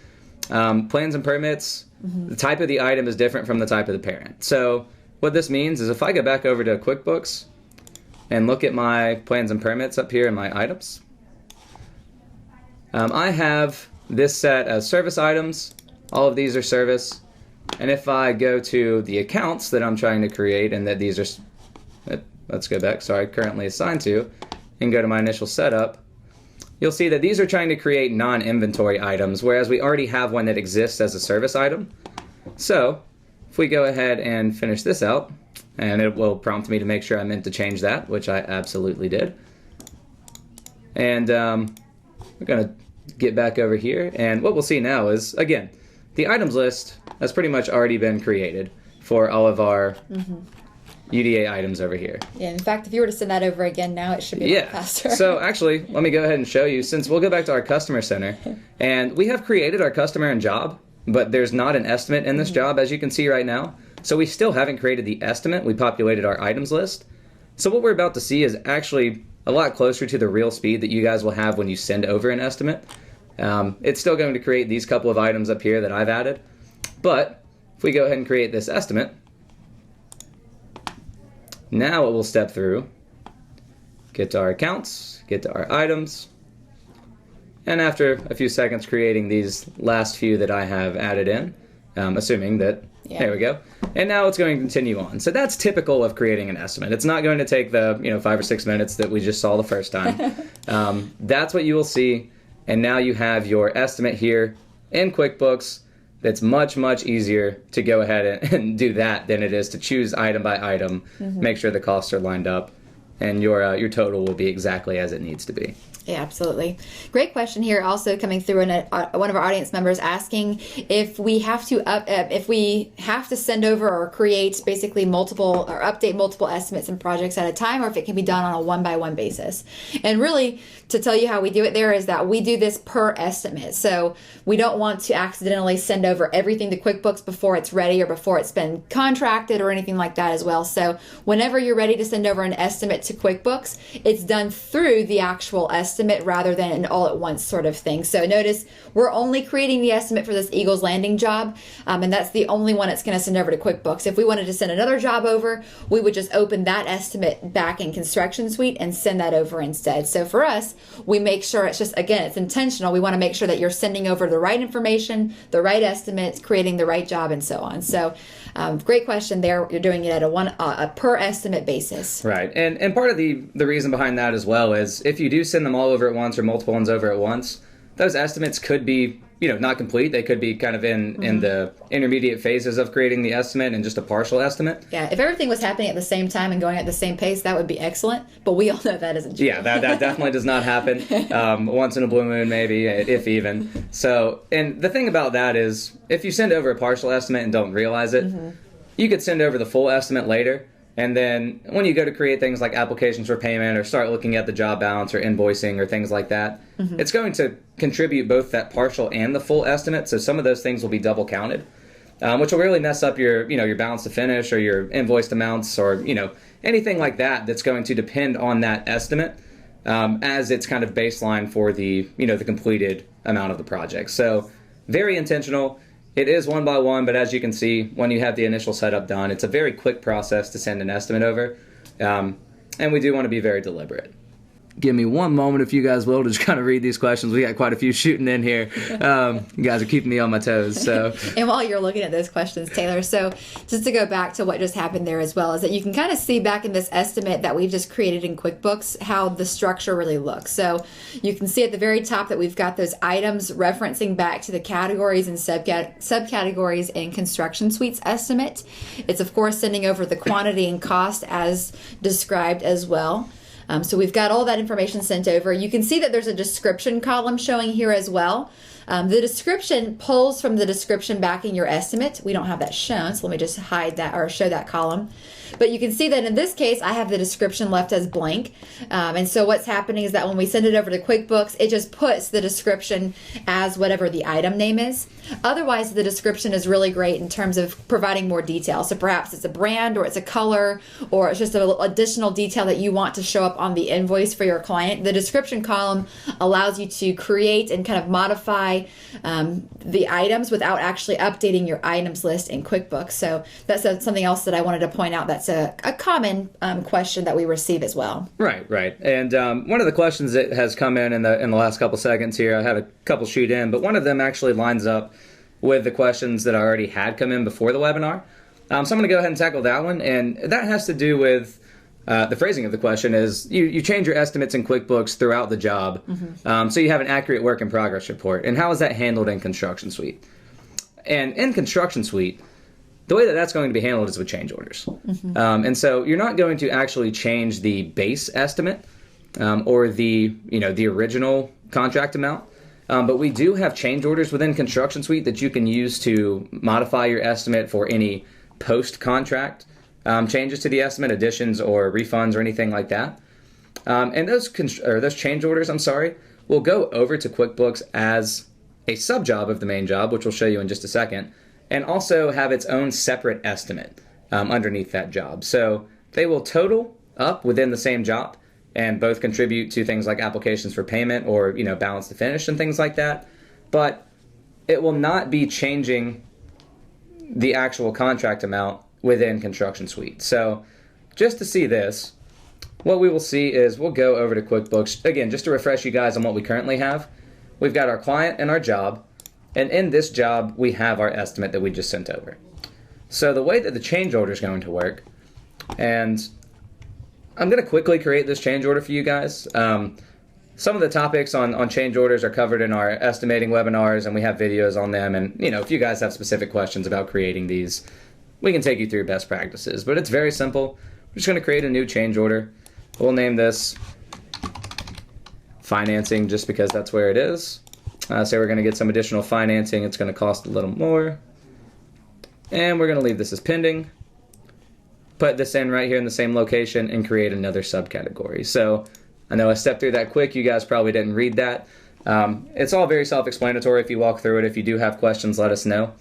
Plans and permits, the type of the item is different from the type of the parent. So what this means is if I go back over to QuickBooks and look at my plans and permits up here in my items, I have this set as service items. All of these are service. And if I go to the accounts that I'm trying to create and that these are, let's go back, currently assigned to, and go to my initial setup, you'll see that these are trying to create non-inventory items, whereas we already have one that exists as a service item. So if we go ahead and finish this out, and it will prompt me to make sure I meant to change that, which I absolutely did. And we're going to get back over here, and what we'll see now is, again, the items list has pretty much already been created for all of our UDA items over here. Yeah, in fact, if you were to send that over again now, it should be a lot faster. So actually, let me go ahead and show you, since we'll go back to our customer center, and we have created our customer and job, but there's not an estimate in this job, as you can see right now. So we still haven't created the estimate. We populated our items list. So what we're about to see is actually a lot closer to the real speed that you guys will have when you send over an estimate. It's still going to create these couple of items up here that I've added. But if we go ahead and create this estimate, now it will step through, get to our accounts, get to our items, and after a few seconds creating these last few that I have added in, assuming that, there we go, and now it's going to continue on. So that's typical of creating an estimate. It's not going to take the 5 or 6 minutes that we just saw the first time. That's what you will see, and now you have your estimate here in QuickBooks. It's much, much easier to go ahead and do that than it is to choose item by item, make sure the costs are lined up, and your total will be exactly as it needs to be. Yeah, absolutely. Great question here. Also coming through, and one of our audience members asking if we have to send over or create basically multiple or update multiple estimates and projects at a time, or if it can be done on a one-by-one basis. And really, to tell you how we do it there is that we do this per estimate. So we don't want to accidentally send over everything to QuickBooks before it's ready or before it's been contracted or anything like that as well. So whenever you're ready to send over an estimate to QuickBooks, it's done through the actual estimate rather than an all at once sort of thing. So notice we're only creating the estimate for this Eagles Landing job, and that's the only one it's going to send over to QuickBooks. If we wanted to send another job over, we would just open that estimate back in ConstructionSuite and send that over instead. So for us, we make sure it's just, again, it's intentional. We want to make sure that you're sending over the right information, the right estimates, creating the right job, and so on. So great question there. You're doing it at a per estimate basis. Right. And part of the reason behind that as well is if you do send them all over at once or multiple ones over at once, those estimates could be, not complete. They could be kind of in the intermediate phases of creating the estimate and just a partial estimate. Yeah, if everything was happening at the same time and going at the same pace, that would be excellent. But we all know that isn't true. Yeah, that definitely does not happen. Once in a blue moon, maybe, if even. So, and the thing about that is, if you send over a partial estimate and don't realize it, you could send over the full estimate later. And then when you go to create things like applications for payment or start looking at the job balance or invoicing or things like that, it's going to contribute both that partial and the full estimate. So some of those things will be double counted, which will really mess up your balance to finish or your invoiced amounts or, anything like that that's going to depend on that estimate as its kind of baseline for the, the completed amount of the project. So very intentional. It is one by one, but as you can see, when you have the initial setup done, it's a very quick process to send an estimate over, and we do want to be very deliberate. Give me one moment, if you guys will, to just kind of read these questions. We got quite a few shooting in here. You guys are keeping me on my toes. So, and while you're looking at those questions, Taylor, so just to go back to what just happened there as well, is that you can kind of see back in this estimate that we just created in QuickBooks how the structure really looks. So you can see at the very top that we've got those items referencing back to the categories and subcategories in ConstructionSuite's estimate. It's, of course, sending over the quantity and cost as described as well. So we've got all that information sent over. You can see that there's a description column showing here as well. The description pulls from the description back in your estimate. We don't have that shown, so let me just hide that or show that column. But you can see that in this case, I have the description left as blank. And so what's happening is that when we send it over to QuickBooks, it just puts the description as whatever the item name is. Otherwise, the description is really great in terms of providing more detail. So perhaps it's a brand or it's a color or it's just an additional detail that you want to show up on the invoice for your client. The description column allows you to create and kind of modify the items without actually updating your items list in QuickBooks. So that's something else that I wanted to point out. That's a common question that we receive as well. Right. And one of the questions that has come in the last couple seconds here, I had a couple shoot in, but one of them actually lines up with the questions that I already had come in before the webinar. So I'm going to go ahead and tackle that one, and that has to do with the phrasing of the question is you change your estimates in QuickBooks throughout the job, so you have an accurate work in progress report. And how is that handled in ConstructionSuite? And in ConstructionSuite, the way that that's going to be handled is with change orders. And so you're not going to actually change the base estimate or the original contract amount. But we do have change orders within ConstructionSuite that you can use to modify your estimate for any post-contract changes to the estimate, additions or refunds or anything like that. And those change orders, will go over to QuickBooks as a sub-job of the main job, which we'll show you in just a second, and also have its own separate estimate underneath that job. So they will total up within the same job and both contribute to things like applications for payment or, balance to finish and things like that. But it will not be changing the actual contract amount within ConstructionSuite. So just to see this, what we will see is we'll go over to QuickBooks. Again, just to refresh you guys on what we currently have. We've got our client and our job. And in this job, we have our estimate that we just sent over. So the way that the change order is going to work, and I'm going to quickly create this change order for you guys. Some of the topics on change orders are covered in our estimating webinars, and we have videos on them. And, if you guys have specific questions about creating these, we can take you through best practices. But it's very simple. We're just going to create a new change order. We'll name this financing just because that's where it is. Say we're going to get some additional financing. It's going to cost a little more. And we're going to leave this as pending. Put this in right here in the same location and create another subcategory. So I know I stepped through that quick. You guys probably didn't read that. It's all very self-explanatory if you walk through it. If you do have questions, let us know.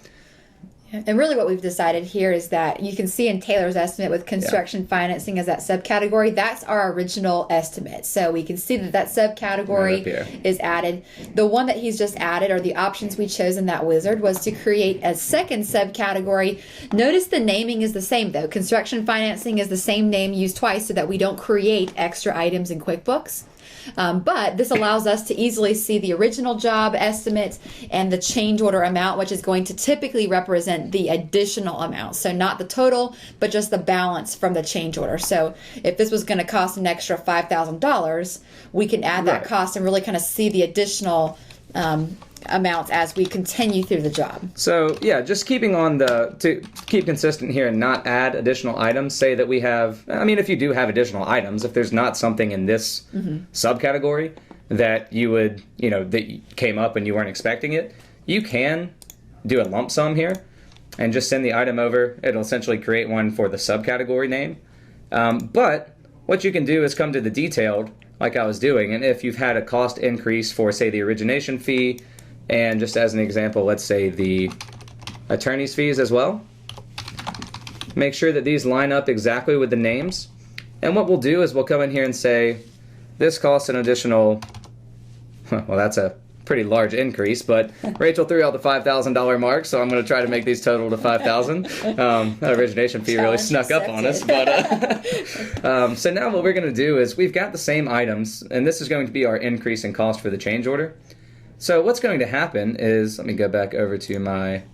And really what we've decided here is that you can see in Taylor's estimate with construction financing as that subcategory, that's our original estimate. So we can see that subcategory is added. The one that he's just added, or the options we chose in that wizard, was to create a second subcategory. Notice the naming is the same though. Construction financing is the same name used twice so that we don't create extra items in QuickBooks. But this allows us to easily see the original job estimate and the change order amount, which is going to typically represent the additional amount. So not the total, but just the balance from the change order. So if this was going to cost an extra $5,000, we can add that cost and really kind of see the additional amounts as we continue through the job. So yeah, just keeping on to keep consistent here and not add additional items. Say that we have, if you do have additional items, if there's not something in this subcategory that you would, that came up and you weren't expecting it, you can do a lump sum here and just send the item over. It'll essentially create one for the subcategory name. But what you can do is come to the detailed like I was doing. And if you've had a cost increase for, say, the origination fee, and just as an example, let's say the attorney's fees as well. Make sure that these line up exactly with the names. And what we'll do is we'll come in here and say, this costs an additional, well, that's a pretty large increase, but Rachel threw out the $5,000 mark, so I'm going to try to make these total to $5,000. That origination fee really snuck up on us. But so now what we're going to do is we've got the same items, and this is going to be our increase in cost for the change order. So what's going to happen is, let me go back over to my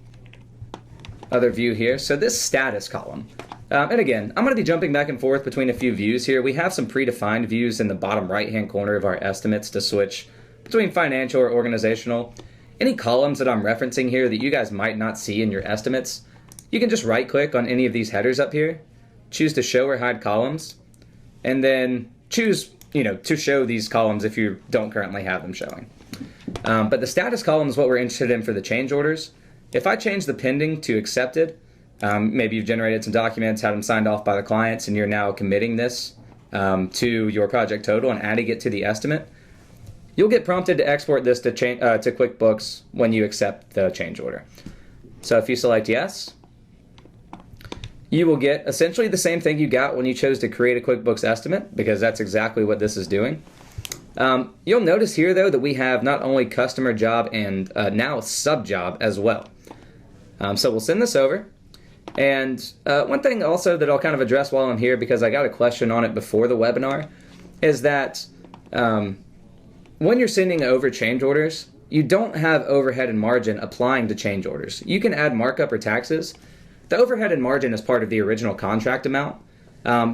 other view here. So this status column, and again, I'm going to be jumping back and forth between a few views here. We have some predefined views in the bottom right-hand corner of our estimates to switch between financial or organizational. Any columns that I'm referencing here that you guys might not see in your estimates, you can just right-click on any of these headers up here, choose to show or hide columns, and then choose, to show these columns if you don't currently have them showing. But the status column is what we're interested in for the change orders. If I change the pending to accepted, maybe you've generated some documents, had them signed off by the clients, and you're now committing this to your project total and adding it to the estimate, you'll get prompted to export this to QuickBooks when you accept the change order. So if you select yes, you will get essentially the same thing you got when you chose to create a QuickBooks estimate, because that's exactly what this is doing. You'll notice here, though, that we have not only customer job and now sub job as well. So we'll send this over. And one thing also that I'll kind of address while I'm here, because I got a question on it before the webinar, is that when you're sending over change orders, you don't have overhead and margin applying to change orders. You can add markup or taxes. The overhead and margin is part of the original contract amount.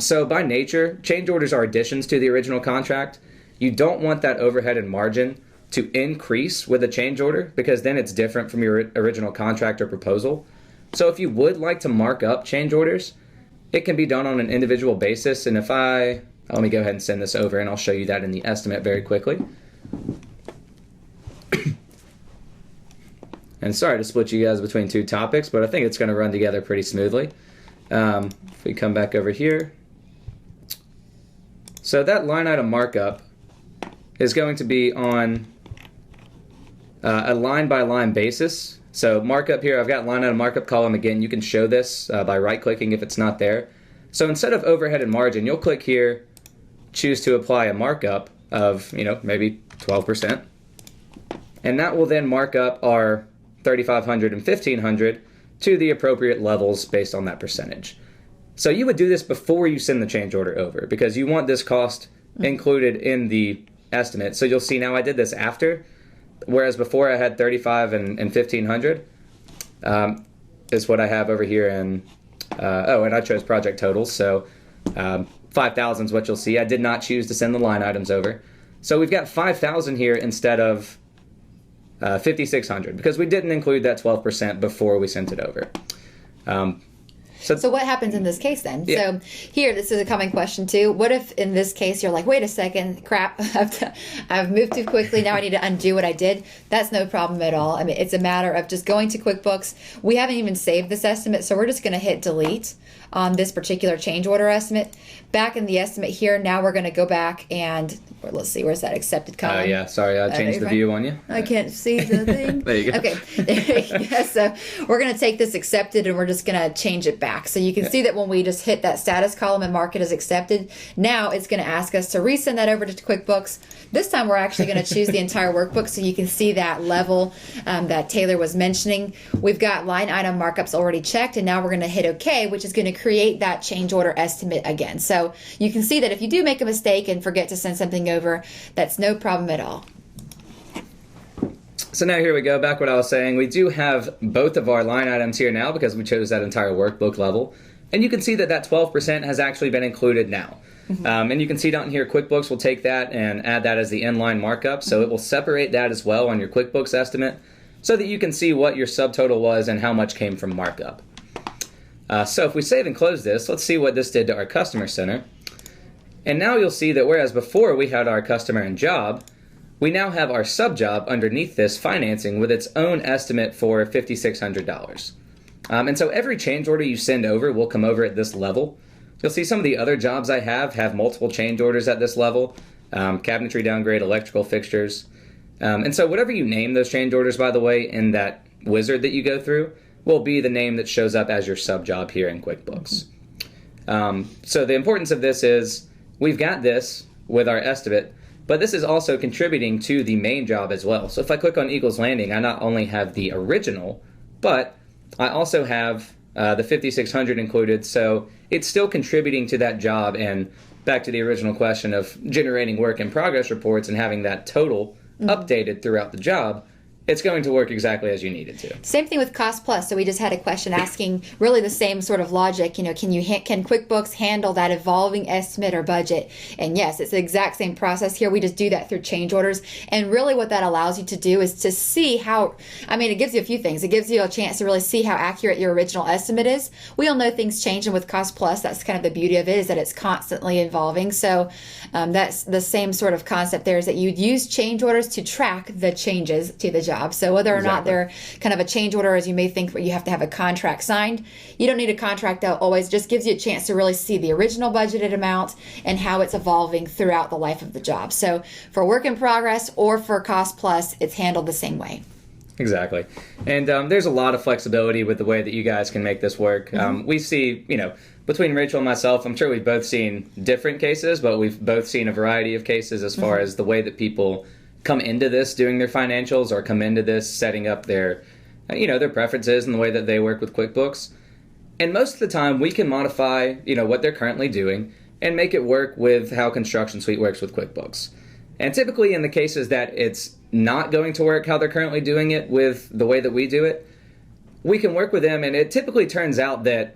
So by nature, change orders are additions to the original contract. You don't want that overhead and margin to increase with a change order, because then it's different from your original contract or proposal. So if you would like to mark up change orders, it can be done on an individual basis. And let me go ahead and send this over, and I'll show you that in the estimate very quickly. And sorry to split you guys between two topics, but I think it's going to run together pretty smoothly. If we come back over here. So that line item markup is going to be on a line-by-line basis. So markup here, I've got line item markup column. Again, you can show this by right-clicking if it's not there. So instead of overhead and margin, you'll click here, choose to apply a markup of, maybe 12%. And that will then mark up our 3,500 and 1,500 to the appropriate levels based on that percentage. So you would do this before you send the change order over because you want this cost included in the estimate. So you'll see now I did this after, whereas before I had 35 and 1,500 is what I have over here. And I chose project totals. So 5,000 is what you'll see. I did not choose to send the line items over. So we've got 5,000 here instead of 5,600 because we didn't include that 12% before we sent it over. So what happens in this case then? Yeah. So here, this is a common question too. What if in this case you're like, wait a second, crap, I've moved too quickly. Now I need to undo what I did. That's no problem at all. I mean, it's a matter of just going to QuickBooks. We haven't even saved this estimate, so we're just going to hit delete on this particular change order estimate. Back in the estimate here, now we're going to go back and let's see, where's that accepted column? Oh, yeah. Sorry, I changed the view on you. I can't see the thing. There you go. Okay. So we're going to take this accepted and we're just going to change it back. So you can see that when we just hit that status column and mark it as accepted, now it's going to ask us to resend that over to QuickBooks. This time we're actually going to choose the entire workbook so you can see that level that Taylor was mentioning. We've got line item markups already checked, and now we're going to hit OK, which is going to create that change order estimate again. So you can see that if you do make a mistake and forget to send something over, that's no problem at all. So now here we go, back what I was saying. We do have both of our line items here now because we chose that entire workbook level. And you can see that that 12% has actually been included now. And you can see down here, QuickBooks will take that and add that as the inline markup. So it will separate that as well on your QuickBooks estimate so that you can see what your subtotal was and how much came from markup. So if we save and close this, let's see what this did to our customer center. And now you'll see that whereas before we had our customer and job, we now have our sub-job underneath this financing with its own estimate for $5,600. And so every change order you send over will come over at this level. You'll see some of the other jobs I have multiple change orders at this level, cabinetry downgrade, electrical fixtures. And so whatever you name those change orders, by the way, in that wizard that you go through, will be the name that shows up as your sub-job here in QuickBooks. So the importance of this is we've got this with our estimate, but this is also contributing to the main job as well. So if I click on Eagles Landing, I not only have the original, but I also have the 5,600 included, so it's still contributing to that job. And back to the original question of generating work in progress reports and having that total updated throughout the job, it's going to work exactly as you need it to. Same thing with Cost Plus. So we just had a question asking really the same sort of logic. Can QuickBooks handle that evolving estimate or budget? And yes, it's the exact same process here. We just do that through change orders. And really what that allows you to do is to see how, it gives you a few things. It gives you a chance to really see how accurate your original estimate is. We all know things change, and with Cost Plus, that's kind of the beauty of it, is that it's constantly evolving. So that's the same sort of concept there, is that you'd use change orders to track the changes to the job. So whether or not they're kind of a change order, as you may think, where you have to have a contract signed, you don't need a contract out always. Just gives you a chance to really see the original budgeted amount and how it's evolving throughout the life of the job. So for work in progress or for Cost Plus, it's handled the same way. Exactly. And there's a lot of flexibility with the way that you guys can make this work. We see, between Rachel and myself, I'm sure we've both seen different cases, but we've both seen a variety of cases as far as the way that people come into this doing their financials or come into this setting up their, their preferences and the way that they work with QuickBooks. And most of the time we can modify, what they're currently doing and make it work with how ConstructionSuite works with QuickBooks. And typically in the cases that it's not going to work how they're currently doing it with the way that we do it, we can work with them, and it typically turns out that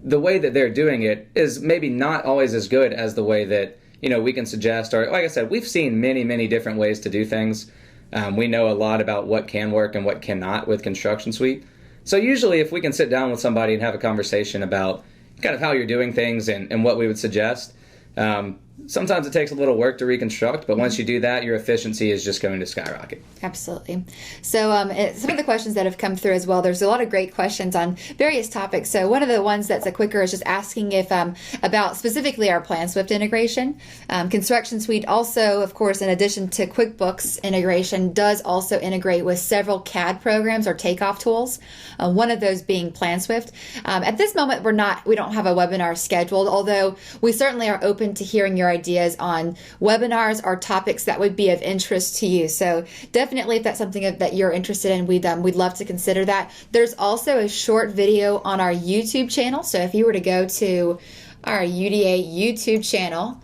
the way that they're doing it is maybe not always as good as the way that we can suggest. Or like I said, we've seen many, many different ways to do things. We know a lot about what can work and what cannot with ConstructionSuite. So usually if we can sit down with somebody and have a conversation about kind of how you're doing things and what we would suggest, sometimes it takes a little work to reconstruct, but once you do that, your efficiency is just going to skyrocket. Absolutely. So some of the questions that have come through as well, there's a lot of great questions on various topics. So one of the ones that's a quicker is just asking if about specifically our PlanSwift integration. ConstructionSuite also, of course, in addition to QuickBooks integration, does also integrate with several CAD programs or takeoff tools, one of those being PlanSwift. At this moment, we don't have a webinar scheduled, although we certainly are open to hearing your ideas on webinars or topics that would be of interest to you. So definitely, if that's something that you're interested in, we'd love to consider that. There's also a short video on our YouTube channel. So if you were to go to our UDA YouTube channel,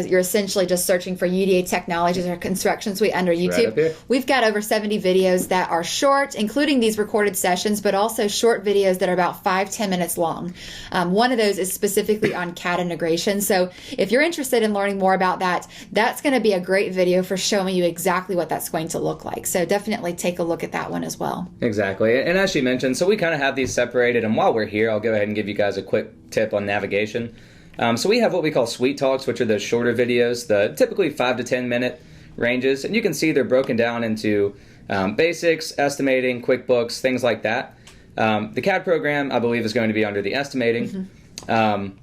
you're essentially just searching for UDA Technologies or ConstructionSuite under YouTube. Right. We've got over 70 videos that are short, including these recorded sessions, but also short videos that are about 5-10 minutes long. One of those is specifically on CAD integration. So if you're interested in learning more about that, that's going to be a great video for showing you exactly what that's going to look like. So definitely take a look at that one as well. Exactly. And as she mentioned, so we kind of have these separated. And while we're here, I'll go ahead and give you guys a quick tip on navigation. So we have what we call Suite Talks, which are those shorter videos, the typically 5 to 10 minute ranges. And you can see they're broken down into basics, estimating, QuickBooks, things like that. The CAD program, I believe, is going to be under the estimating. Mm-hmm.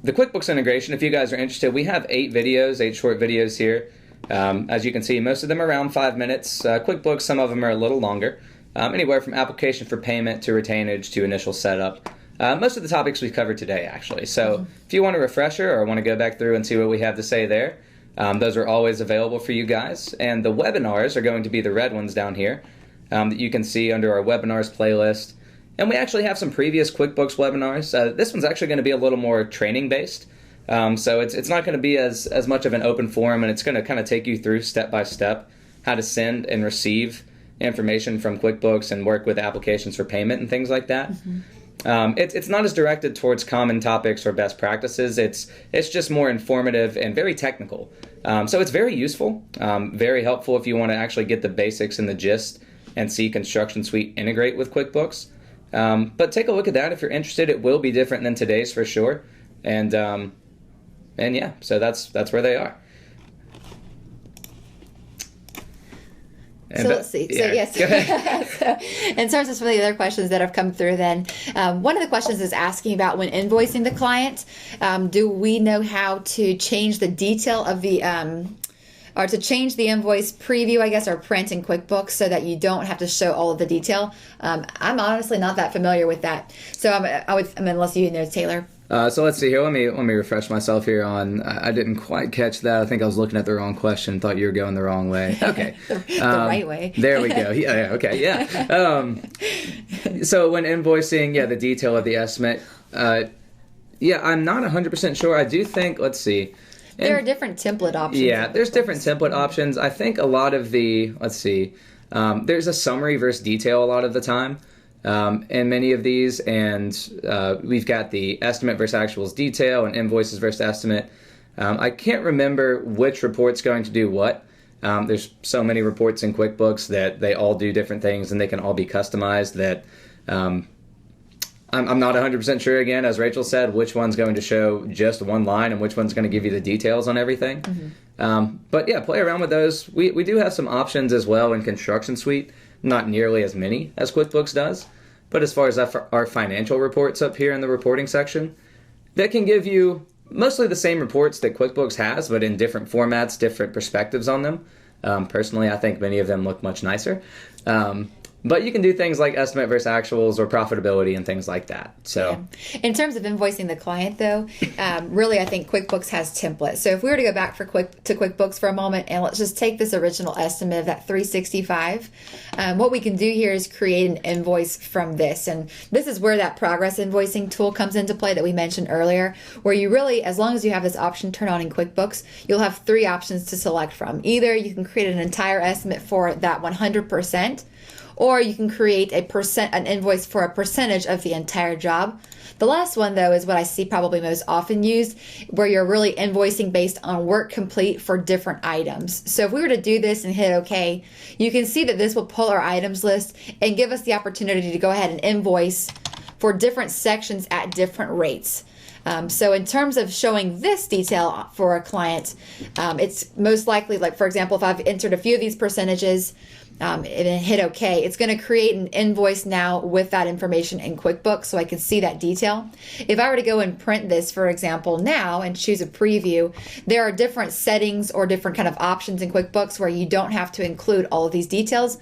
The QuickBooks integration, if you guys are interested, we have 8 short videos here. As you can see, most of them are around 5 minutes. QuickBooks, some of them are a little longer. Anywhere from application for payment to retainage to initial setup. Most of the topics we've covered today, actually. So if you want a refresher or want to go back through and see what we have to say there, those are always available for you guys. And the webinars are going to be the red ones down here that you can see under our webinars playlist. And we actually have some previous QuickBooks webinars. This one's actually going to be a little more training-based. So it's not going to be as much of an open forum, and it's going to kind of take you through step-by-step how to send and receive information from QuickBooks and work with applications for payment and things like that. Mm-hmm. It's not as directed towards common topics or best practices. It's just more informative and very technical. So it's very useful, very helpful if you want to actually get the basics and the gist and see ConstructionSuite integrate with QuickBooks. But take a look at that if you're interested. It will be different than today's for sure. And yeah, so that's where they are. So let's see. Yeah. So yes, so in terms of some of the other questions that have come through, then one of the questions is asking about when invoicing the client, do we know how to change the detail of the or to change the invoice preview, I guess, or print in QuickBooks so that you don't have to show all of the detail? I'm honestly not that familiar with that. So unless you know, Taylor. So let's see here. Let me refresh myself here on. I didn't quite catch that. I think I was looking at the wrong question. Thought you were going the wrong way. Okay, the right way. There we go. Yeah. Okay. Yeah. So when invoicing, the detail of the estimate. I'm not 100% sure. I do think. Let's see. There are different template options. Yeah, there's different template options. I think a lot of the. Let's see. There's a summary versus detail a lot of the time. In many of these, and we've got the estimate versus actuals detail and invoices versus estimate. I can't remember which report's going to do what. There's so many reports in QuickBooks that they all do different things and they can all be customized that I'm not 100% sure, again, as Rachel said, which one's going to show just one line and which one's going to give you the details on everything. Mm-hmm. But yeah, play around with those. We do have some options as well in ConstructionSuite. Not nearly as many as QuickBooks does, but as far as our financial reports up here in the reporting section, that can give you mostly the same reports that QuickBooks has, but in different formats, different perspectives on them. Personally, I think many of them look much nicer. But you can do things like estimate versus actuals or profitability and things like that. So, in terms of invoicing the client, though, really, I think QuickBooks has templates. So if we were to go back to QuickBooks for a moment, and let's just take this original estimate of that $365, what we can do here is create an invoice from this. And this is where that progress invoicing tool comes into play that we mentioned earlier, where you really, as long as you have this option turned on in QuickBooks, you'll have 3 options to select from. Either you can create an entire estimate for that 100%, or you can create an invoice for a percentage of the entire job. The last one, though, is what I see probably most often used, where you're really invoicing based on work complete for different items. So if we were to do this and hit OK, you can see that this will pull our items list and give us the opportunity to go ahead and invoice for different sections at different rates. So in terms of showing this detail for a client, it's most likely, like for example, if I've entered a few of these percentages and hit OK, it's going to create an invoice now with that information in QuickBooks so I can see that detail. If I were to go and print this, for example, now and choose a preview, there are different settings or different kind of options in QuickBooks where you don't have to include all of these details.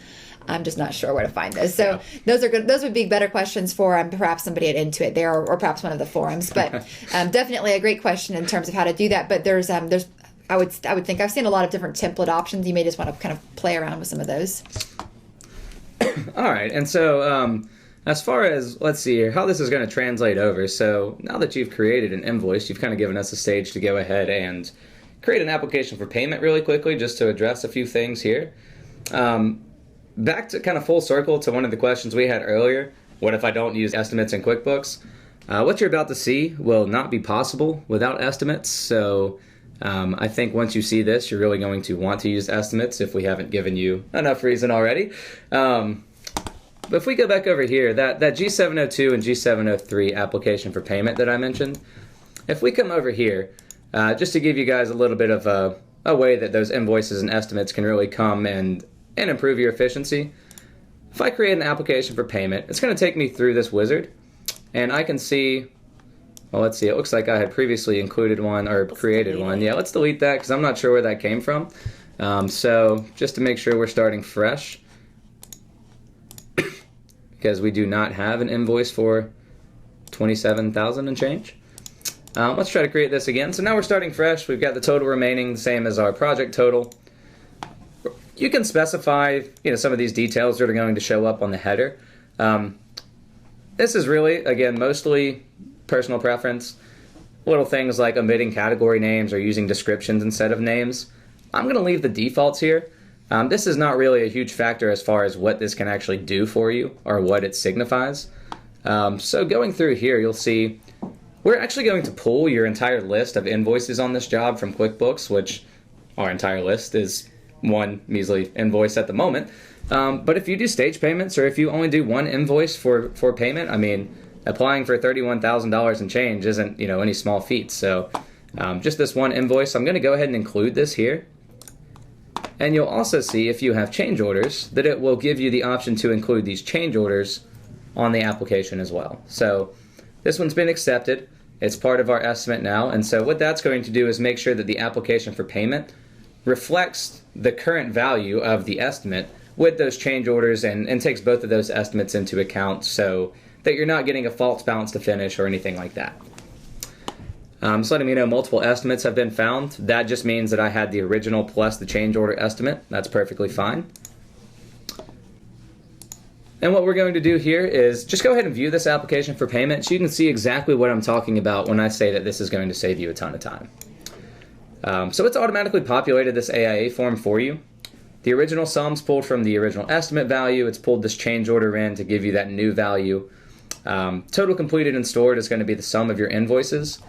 I'm just not sure where to find those. So those are good. Those would be better questions for perhaps somebody at Intuit there, or perhaps one of the forums. But definitely a great question in terms of how to do that. But there's I would think I've seen a lot of different template options. You may just want to kind of play around with some of those. All right, and so as far as, let's see here, how this is going to translate over. So now that you've created an invoice, you've kind of given us a stage to go ahead and create an application for payment really quickly, just to address a few things here. Back to kind of full circle to one of the questions we had earlier. What if I don't use estimates in QuickBooks? What you're about to see will not be possible without estimates. So I think once you see this, you're really going to want to use estimates if we haven't given you enough reason already. But if we go back over here, that G702 and G703 application for payment that I mentioned, if we come over here, just to give you guys a little bit of a way that those invoices and estimates can really come and improve your efficiency. If I create an application for payment, it's going to take me through this wizard, and I can see, well, let's see, it looks like I had previously included one or created one. Yeah, let's delete that because I'm not sure where that came from. So just to make sure we're starting fresh, because we do not have an invoice for $27,000 and change. Let's try to create this again. So now we're starting fresh. We've got the total remaining, the same as our project total. You can specify, some of these details that are going to show up on the header. This is really, again, mostly personal preference. Little things like omitting category names or using descriptions instead of names. I'm going to leave the defaults here. This is not really a huge factor as far as what this can actually do for you or what it signifies. So going through here, you'll see we're actually going to pull your entire list of invoices on this job from QuickBooks, which our entire list is one measly invoice at the moment. But if you do stage payments, or if you only do one invoice for payment, I mean, applying for $31,000 and change isn't, any small feat. So just this one invoice, I'm going to go ahead and include this here. And you'll also see if you have change orders that it will give you the option to include these change orders on the application as well. So this one's been accepted. It's part of our estimate now. And so what that's going to do is make sure that the application for payment reflects the current value of the estimate with those change orders and takes both of those estimates into account so that you're not getting a false balance to finish or anything like that. So letting me know multiple estimates have been found. That just means that I had the original plus the change order estimate. That's perfectly fine. And what we're going to do here is just go ahead and view this application for payment so you can see exactly what I'm talking about when I say that this is going to save you a ton of time. So it's automatically populated this AIA form for you. The original sum's pulled from the original estimate value. It's pulled this change order in to give you that new value. Total completed and stored is going to be the sum of your invoices.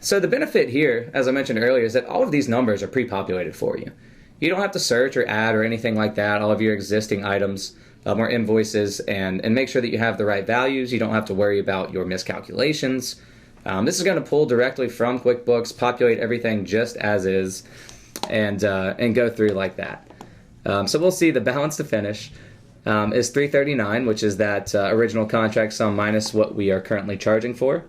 So the benefit here, as I mentioned earlier, is that all of these numbers are pre-populated for you. You don't have to search or add or anything like that. All of your existing items or invoices and make sure that you have the right values. You don't have to worry about your miscalculations. This is going to pull directly from QuickBooks, populate everything just as is, and go through like that. So we'll see the balance to finish is $339, which is that original contract sum minus what we are currently charging for.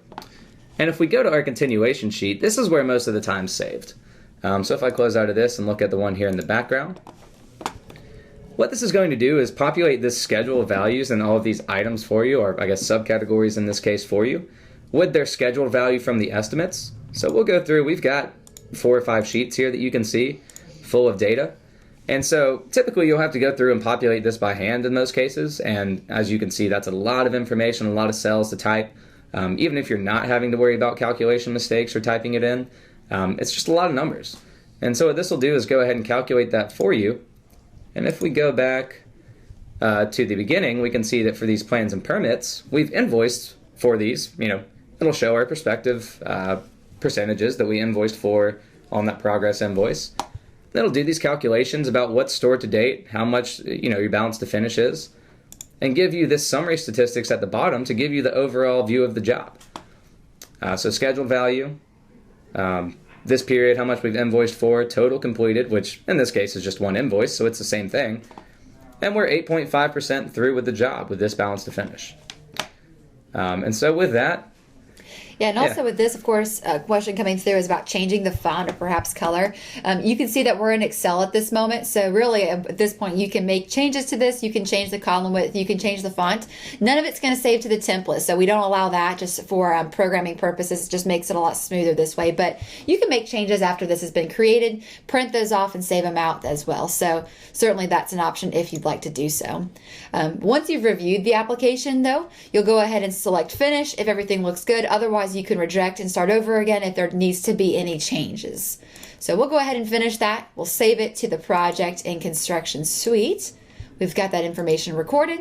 And if we go to our continuation sheet, this is where most of the time's saved. So if I close out of this and look at the one here in the background, what this is going to do is populate this schedule of values and all of these items for you, or I guess subcategories in this case for you, with their scheduled value from the estimates. So we'll go through, we've got 4 or 5 sheets here that you can see full of data. And so typically you'll have to go through and populate this by hand in most cases. And as you can see, that's a lot of information, a lot of cells to type. Even if you're not having to worry about calculation mistakes or typing it in, it's just a lot of numbers. And so what this will do is go ahead and calculate that for you. And if we go back to the beginning, we can see that for these plans and permits, we've invoiced for these. It'll show our prospective percentages that we invoiced for on that progress invoice. Then it'll do these calculations about what's stored to date, how much your balance to finish is, and give you this summary statistics at the bottom to give you the overall view of the job. So scheduled value, this period, how much we've invoiced for, total completed, which in this case is just one invoice, so it's the same thing. And we're 8.5% through with the job with this balance to finish. And so with that, yeah, and also with this, of course, a question coming through is about changing the font or perhaps color. You can see that we're in Excel at this moment. So really, at this point, you can make changes to this. You can change the column width. You can change the font. None of it's going to save to the template. So we don't allow that just for programming purposes. It just makes it a lot smoother this way. But you can make changes after this has been created, print those off, and save them out as well. So certainly that's an option if you'd like to do so. Once you've reviewed the application, though, you'll go ahead and select Finish if everything looks good. Otherwise, you can reject and start over again if there needs to be any changes. So we'll go ahead and finish that. We'll save it to the project in ConstructionSuite. We've got that information recorded,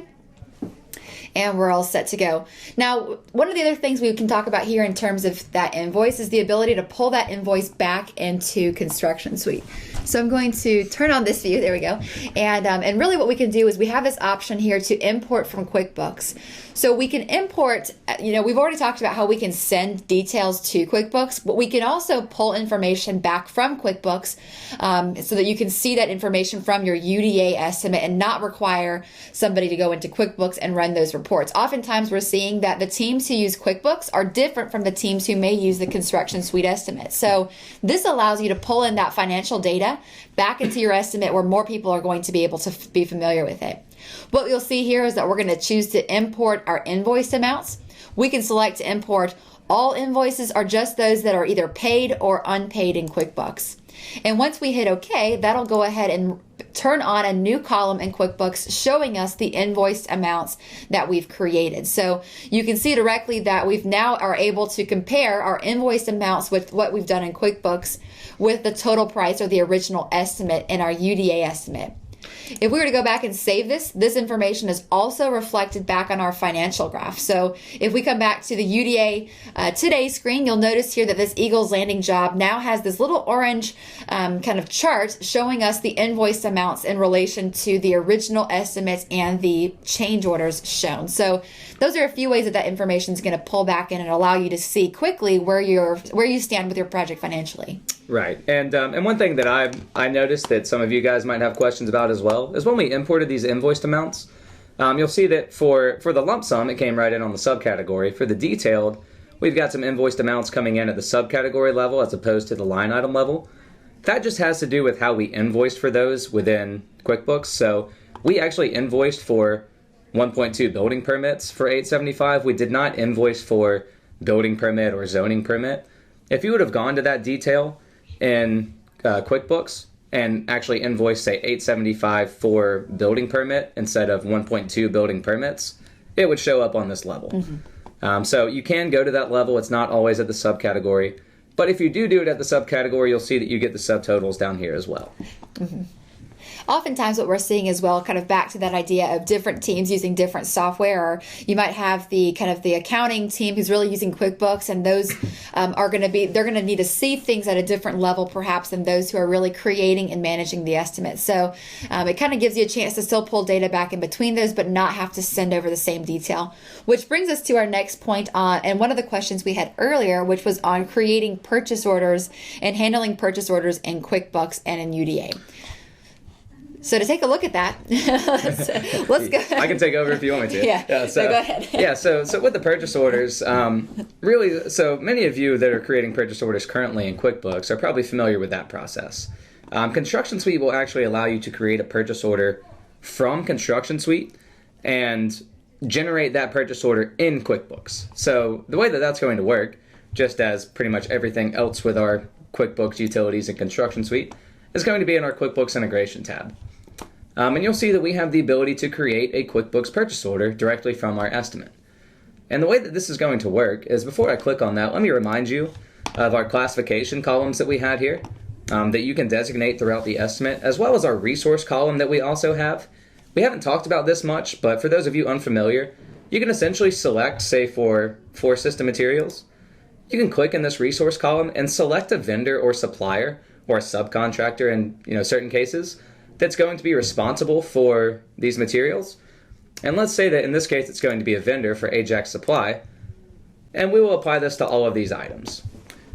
and we're all set to go. Now, one of the other things we can talk about here in terms of that invoice is the ability to pull that invoice back into ConstructionSuite. So I'm going to turn on this view. There we go. And really what we can do is we have this option here to import from QuickBooks. So we can import, we've already talked about how we can send details to QuickBooks, but we can also pull information back from QuickBooks so that you can see that information from your UDA estimate and not require somebody to go into QuickBooks and run those reports. Oftentimes we're seeing that the teams who use QuickBooks are different from the teams who may use the ConstructionSuite estimate. So this allows you to pull in that financial data back into your estimate where more people are going to be able to be familiar with it. What you'll see here is that we're going to choose to import our invoice amounts. We can select to import all invoices or just those that are either paid or unpaid in QuickBooks. And once we hit OK, that'll go ahead and turn on a new column in QuickBooks showing us the invoiced amounts that we've created. So you can see directly that we've now are able to compare our invoiced amounts with what we've done in QuickBooks with the total price or the original estimate in our UDA estimate. If we were to go back and save this information is also reflected back on our financial graph. So if we come back to the UDA Today screen, you'll notice here that this Eagles Landing job now has this little orange kind of chart showing us the invoice amounts in relation to the original estimates and the change orders shown. So those are a few ways that information is going to pull back in and allow you to see quickly where you stand with your project financially. Right, and one thing that I noticed that some of you guys might have questions about as well is when we imported these invoiced amounts, you'll see that for the lump sum, it came right in on the subcategory. For the detailed, we've got some invoiced amounts coming in at the subcategory level as opposed to the line item level. That just has to do with how we invoiced for those within QuickBooks. So we actually invoiced for 1.2 building permits for $875. We did not invoice for building permit or zoning permit. If you would have gone to that detail in QuickBooks and actually invoice, say, $875 for building permit instead of 1.2 building permits, it would show up on this level. Mm-hmm. So you can go to that level. It's not always at the subcategory. But if you do it at the subcategory, you'll see that you get the subtotals down here as well. Mm-hmm. Oftentimes what we're seeing as well, kind of back to that idea of different teams using different software, or you might have the kind of the accounting team who's really using QuickBooks, and those they're going to need to see things at a different level perhaps than those who are really creating and managing the estimates. So it kind of gives you a chance to still pull data back in between those, but not have to send over the same detail. Which brings us to our next point on, and one of the questions we had earlier, which was on creating purchase orders and handling purchase orders in QuickBooks and in UDA. So to take a look at that, let's go. I can take over if you want me to. Yeah, so go ahead. So with the purchase orders, really, so many of you that are creating purchase orders currently in QuickBooks are probably familiar with that process. ConstructionSuite will actually allow you to create a purchase order from ConstructionSuite and generate that purchase order in QuickBooks. So the way that that's going to work, just as pretty much everything else with our QuickBooks utilities and ConstructionSuite, is going to be in our QuickBooks integration tab. And you'll see that we have the ability to create a QuickBooks purchase order directly from our estimate. And the way that this is going to work is, before I click on that, let me remind you of our classification columns that we had here that you can designate throughout the estimate, as well as our resource column that we also have. We haven't talked about this much, but for those of you unfamiliar, you can essentially select, say for system materials, you can click in this resource column and select a vendor or supplier or a subcontractor in certain cases that's going to be responsible for these materials. And let's say that in this case it's going to be a vendor for Ajax Supply. and we will apply this to all of these items.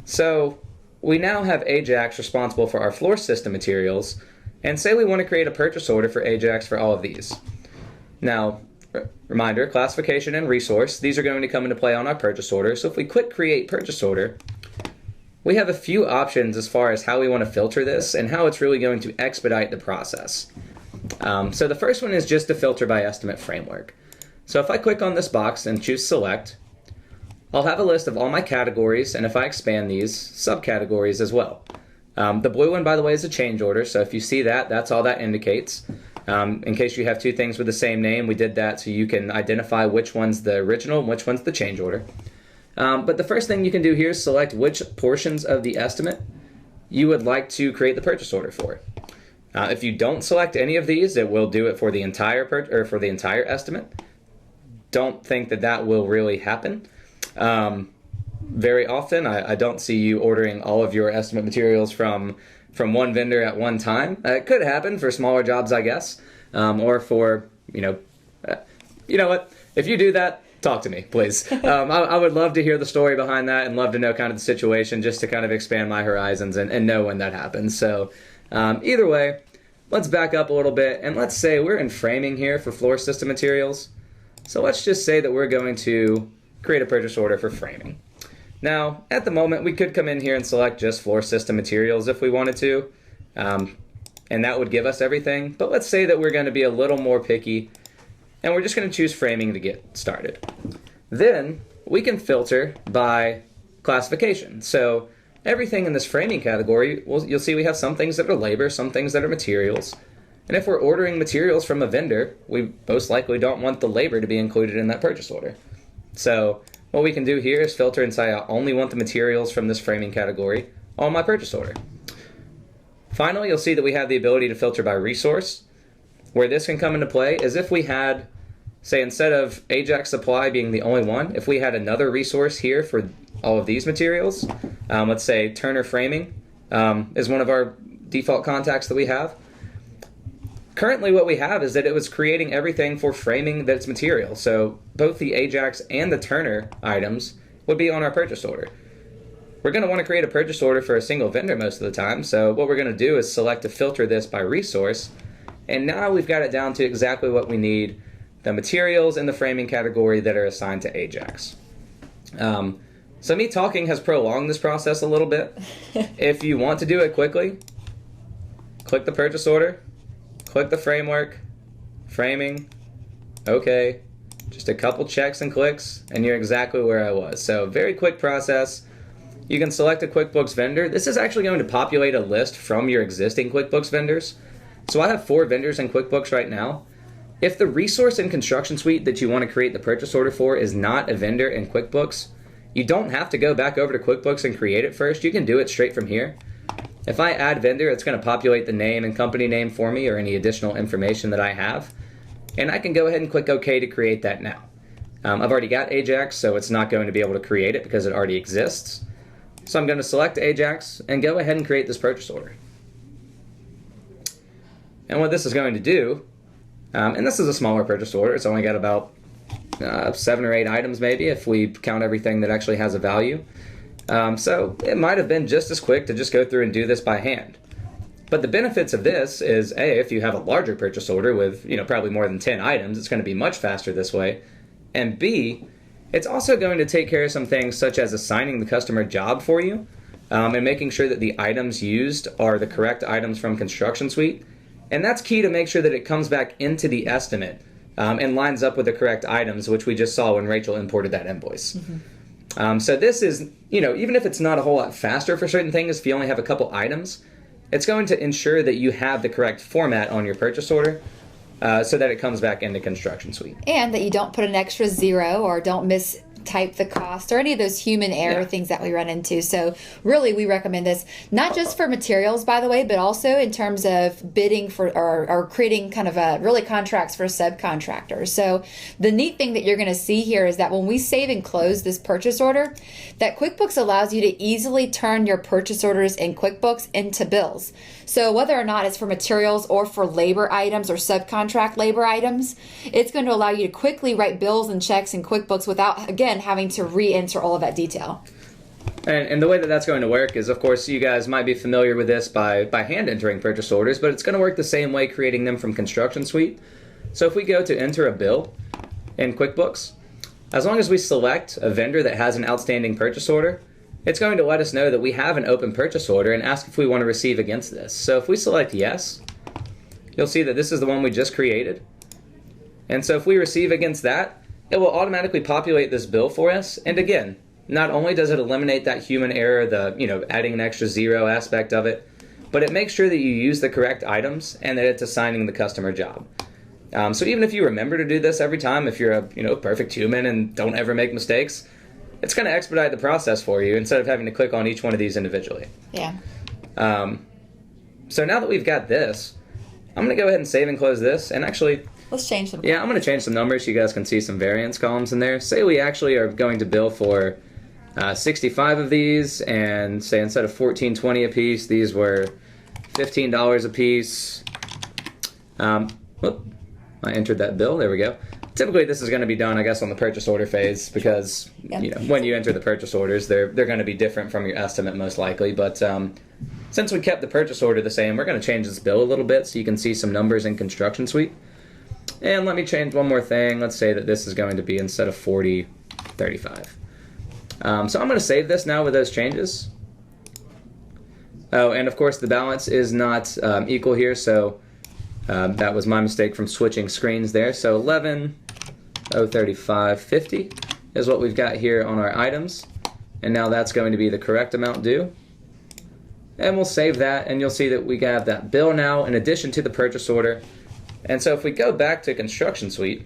So we now have Ajax responsible for our floor system materials, and say we want to create a purchase order for Ajax for all of these. Now, reminder, classification and resource, these are going to come into play on our purchase order. So if we click Create Purchase Order, we have a few options as far as how we want to filter this and how it's really going to expedite the process. So the first one is just to filter by estimate framework. So if I click on this box and choose Select, I'll have a list of all my categories, and if I expand these, subcategories as well. The blue one, by the way, is a change order, so if you see that, that's all that indicates. In case you have two things with the same name, we did that so you can identify which one's the original and which one's the change order. But the first thing you can do here is select which portions of the estimate you would like to create the purchase order for. If you don't select any of these, it will do it for the entire estimate. Don't think that that will really happen. Very often, I don't see you ordering all of your estimate materials from one vendor at one time. It could happen for smaller jobs, I guess, or for, you know what? If you do that, talk to me, please. I would love to hear the story behind that and love to know kind of the situation just to kind of expand my horizons and know when that happens. So either way, let's back up a little bit and let's say we're in framing here for floor system materials. So let's just say that we're going to create a purchase order for framing. Now, at the moment, we could come in here and select just floor system materials if we wanted to, and that would give us everything. But let's say that we're going to be a little more picky, and we're just going to choose framing to get started. Then we can filter by classification. So everything in this framing category, you'll see we have some things that are labor, some things that are materials. And if we're ordering materials from a vendor, we most likely don't want the labor to be included in that purchase order. So what we can do here is filter and say I only want the materials from this framing category on my purchase order. Finally, you'll see that we have the ability to filter by resource. Where this can come into play is if we had, say, instead of Ajax Supply being the only one, if we had another resource here for all of these materials, let's say Turner Framing is one of our default contacts that we have. Currently what we have is that it was creating everything for framing that's material. So both the Ajax and the Turner items would be on our purchase order. We're going to want to create a purchase order for a single vendor most of the time. So what we're going to do is select to filter this by resource. And now we've got it down to exactly what we need, the materials in the framing category that are assigned to Ajax. So me talking has prolonged this process a little bit. If you want to do it quickly, click the purchase order. Click the framework, framing, okay, just a couple checks and clicks, and you're exactly where I was. So very quick process. You can select a QuickBooks vendor. This is actually going to populate a list from your existing QuickBooks vendors. So I have 4 vendors in QuickBooks right now. If the resource in ConstructionSuite that you want to create the purchase order for is not a vendor in QuickBooks, you don't have to go back over to QuickBooks and create it first. You can do it straight from here. If I add vendor, it's going to populate the name and company name for me or any additional information that I have. And I can go ahead and click OK to create that now. I've already got Ajax, so it's not going to be able to create it because it already exists. So I'm going to select Ajax and go ahead and create this purchase order. And what this is going to do, and this is a smaller purchase order, it's only got about 7 or 8 items maybe if we count everything that actually has a value. So it might have been just as quick to just go through and do this by hand. But the benefits of this is, A, if you have a larger purchase order with, probably more than 10 items, it's going to be much faster this way. And B, it's also going to take care of some things such as assigning the customer job for you and making sure that the items used are the correct items from ConstructionSuite. And that's key to make sure that it comes back into the estimate and lines up with the correct items, which we just saw when Rachel imported that invoice. Mm-hmm. So this is, even if it's not a whole lot faster for certain things, if you only have a couple items, it's going to ensure that you have the correct format on your purchase order so that it comes back into ConstructionSuite. And that you don't put an extra 0 or don't mistype the cost or any of those human error things that we run into. So really, we recommend this, not just for materials, by the way, but also in terms of bidding for or creating kind of really contracts for subcontractors. So the neat thing that you're going to see here is that when we save and close this purchase order, that QuickBooks allows you to easily turn your purchase orders in QuickBooks into bills. So whether or not it's for materials or for labor items or subcontractors, contract labor items. It's going to allow you to quickly write bills and checks in QuickBooks without, again, having to re-enter all of that detail. And the way that that's going to work is, of course, you guys might be familiar with this by hand entering purchase orders, but it's going to work the same way creating them from ConstructionSuite. So if we go to enter a bill in QuickBooks, as long as we select a vendor that has an outstanding purchase order, it's going to let us know that we have an open purchase order and ask if we want to receive against this. So if we select yes, you'll see that this is the one we just created. And so if we receive against that, it will automatically populate this bill for us. And again, not only does it eliminate that human error, the adding an extra zero aspect of it, but it makes sure that you use the correct items and that it's assigning the customer job. So even if you remember to do this every time, if you're a perfect human and don't ever make mistakes, it's going to expedite the process for you instead of having to click on each one of these individually. Yeah. So now that we've got this, I'm going to go ahead and save and close this. And actually, let's change them. Yeah, I'm going to change some numbers so you guys can see some variance columns in there. Say we actually are going to bill for 65 of these, and say instead of $14.20 a piece, these were $15 a piece. I entered that bill. There we go. Typically, this is going to be done, I guess, on the purchase order phase because when you enter the purchase orders, they're going to be different from your estimate most likely. But since we kept the purchase order the same, we're going to change this bill a little bit so you can see some numbers in ConstructionSuite. And let me change one more thing. Let's say that this is going to be, instead of 40, 35. So I'm going to save this now with those changes. Oh, and of course the balance is not equal here, so that was my mistake from switching screens there. So 11,035.50 is what we've got here on our items. And now that's going to be the correct amount due. And we'll save that, and you'll see that we have that bill now in addition to the purchase order. And so if we go back to ConstructionSuite,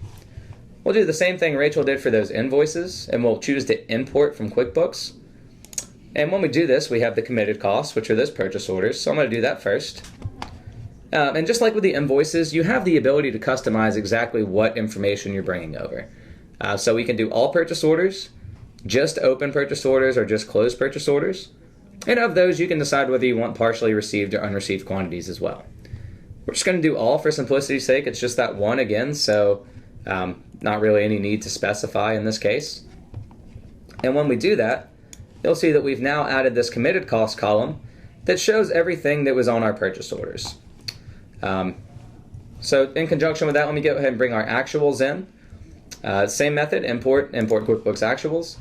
we'll do the same thing Rachel did for those invoices, and we'll choose to import from QuickBooks. And when we do this, we have the committed costs, which are those purchase orders. So I'm going to do that first. And just like with the invoices, you have the ability to customize exactly what information you're bringing over. So we can do all purchase orders, just open purchase orders, or just closed purchase orders. And of those, you can decide whether you want partially received or unreceived quantities as well. We're just going to do all for simplicity's sake. It's just that one again, so not really any need to specify in this case. And when we do that, you'll see that we've now added this committed cost column that shows everything that was on our purchase orders. So in conjunction with that, let me go ahead and bring our actuals in. Same method, import QuickBooks actuals.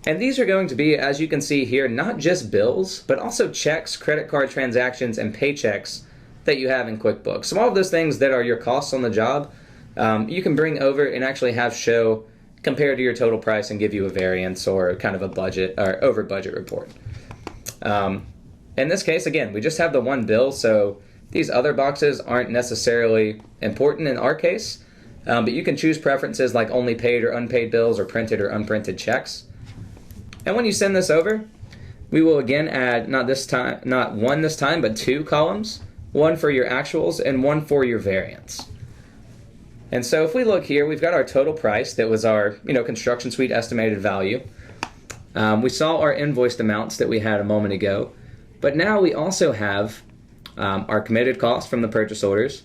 And these are going to be, as you can see here, not just bills, but also checks, credit card transactions, and paychecks that you have in QuickBooks. So all of those things that are your costs on the job, you can bring over and actually have show compared to your total price and give you a variance or kind of a budget or over budget report. In this case, again, we just have the one bill, so these other boxes aren't necessarily important in our case, but you can choose preferences like only paid or unpaid bills or printed or unprinted checks. And when you send this over, we will again add not one this time, but two columns, one for your actuals and one for your variance. And so if we look here, we've got our total price that was our ConstructionSuite estimated value. We saw our invoiced amounts that we had a moment ago, but now we also have our committed costs from the purchase orders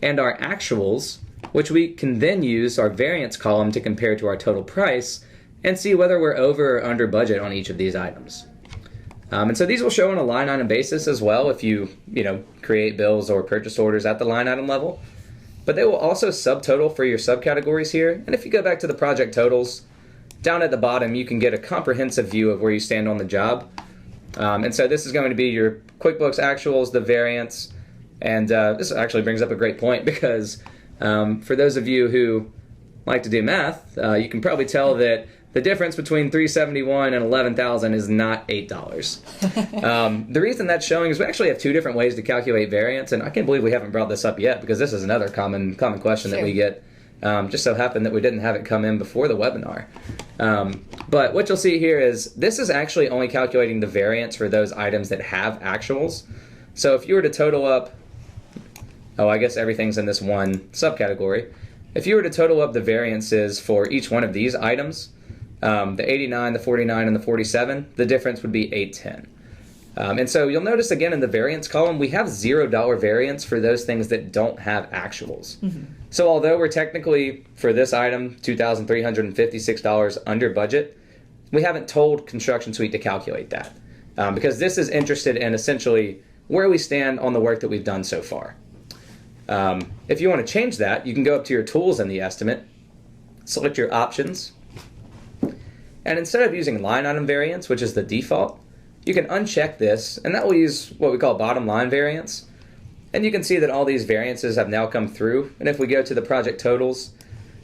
and our actuals, which we can then use our variance column to compare to our total price and see whether we're over or under budget on each of these items. And so these will show on a line item basis as well if you create bills or purchase orders at the line item level. But they will also subtotal for your subcategories here. And if you go back to the project totals, down at the bottom you can get a comprehensive view of where you stand on the job. And so this is going to be your QuickBooks actuals, the variance, and this actually brings up a great point because for those of you who like to do math, you can probably tell that the difference between $371 and $11,000 is not $8. The reason that's showing is we actually have two different ways to calculate variance, and I can't believe we haven't brought this up yet because this is another common question that we get. Just so happened that we didn't have it come in before the webinar. But what you'll see here is this is actually only calculating the variance for those items that have actuals. So if you were to total up, I guess everything's in this one subcategory. If you were to total up the variances for each one of these items, the 89, the 49, and the 47, the difference would be 810. And so you'll notice again in the variance column, we have $0 variance for those things that don't have actuals. So although we're technically, for this item, $2,356 under budget, we haven't told ConstructionSuite to calculate that because this is interested in essentially where we stand on the work that we've done so far. If you want to change that, you can go up to your tools in the estimate, select your options, and instead of using line item variance, which is the default, you can uncheck this, and that will use what we call bottom line variance. And you can see that all these variances have now come through. And if we go to the project totals,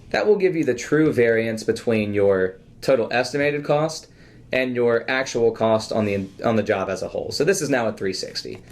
that will give you the true variance between your total estimated cost and your actual cost on the job as a whole. So this is now at 360.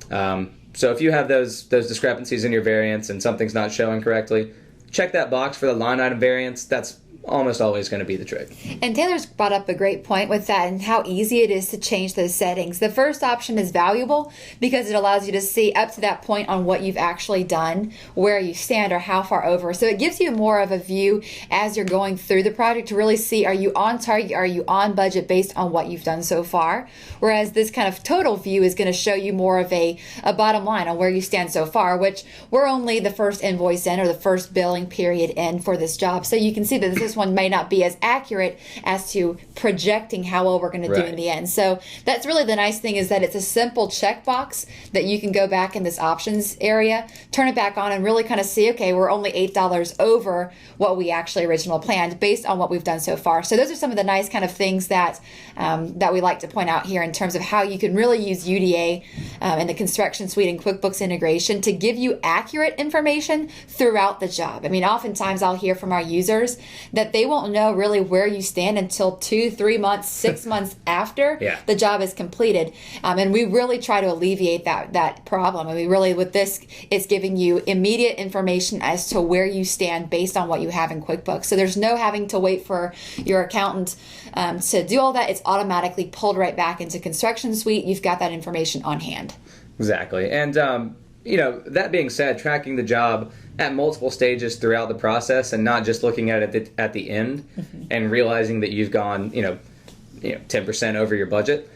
So if you have those discrepancies in your variance and something's not showing correctly, check that box for the line item variance. That's almost always going to be the trick. And Taylor's brought up a great point with that and how easy it is to change those settings. The first option is valuable because it allows you to see up to that point on what you've actually done, where you stand or how far over. So it gives you more of a view as you're going through the project to really see, are you on target, are you on budget based on what you've done so far? Whereas this kind of total view is going to show you more of a bottom line on where you stand so far, which we're only the first invoice in or the first billing period in for this job. So you can see that this one may not be as accurate as to projecting how well we're going to do in the end. So that's really the nice thing, is that it's a simple checkbox that you can go back in this options area, turn it back on, and really kind of see, okay, we're only $8 over what we actually originally planned based on what we've done so far. So those are some of the nice kind of things that that we like to point out here in terms of how you can really use UDA and the ConstructionSuite and QuickBooks integration to give you accurate information throughout the job. I mean, oftentimes I'll hear from our users that they won't know really where you stand until 2, 3 months, 6 months after the job is completed. And we really try to alleviate that problem. I mean, really with this, it's giving you immediate information as to where you stand based on what you have in QuickBooks. So there's no having to wait for your accountant to do all that. It's automatically pulled right back into ConstructionSuite. You've got that information on hand. Exactly. And, that being said, tracking the job at multiple stages throughout the process and not just looking at it at the end and realizing that you've gone, 10% over your budget.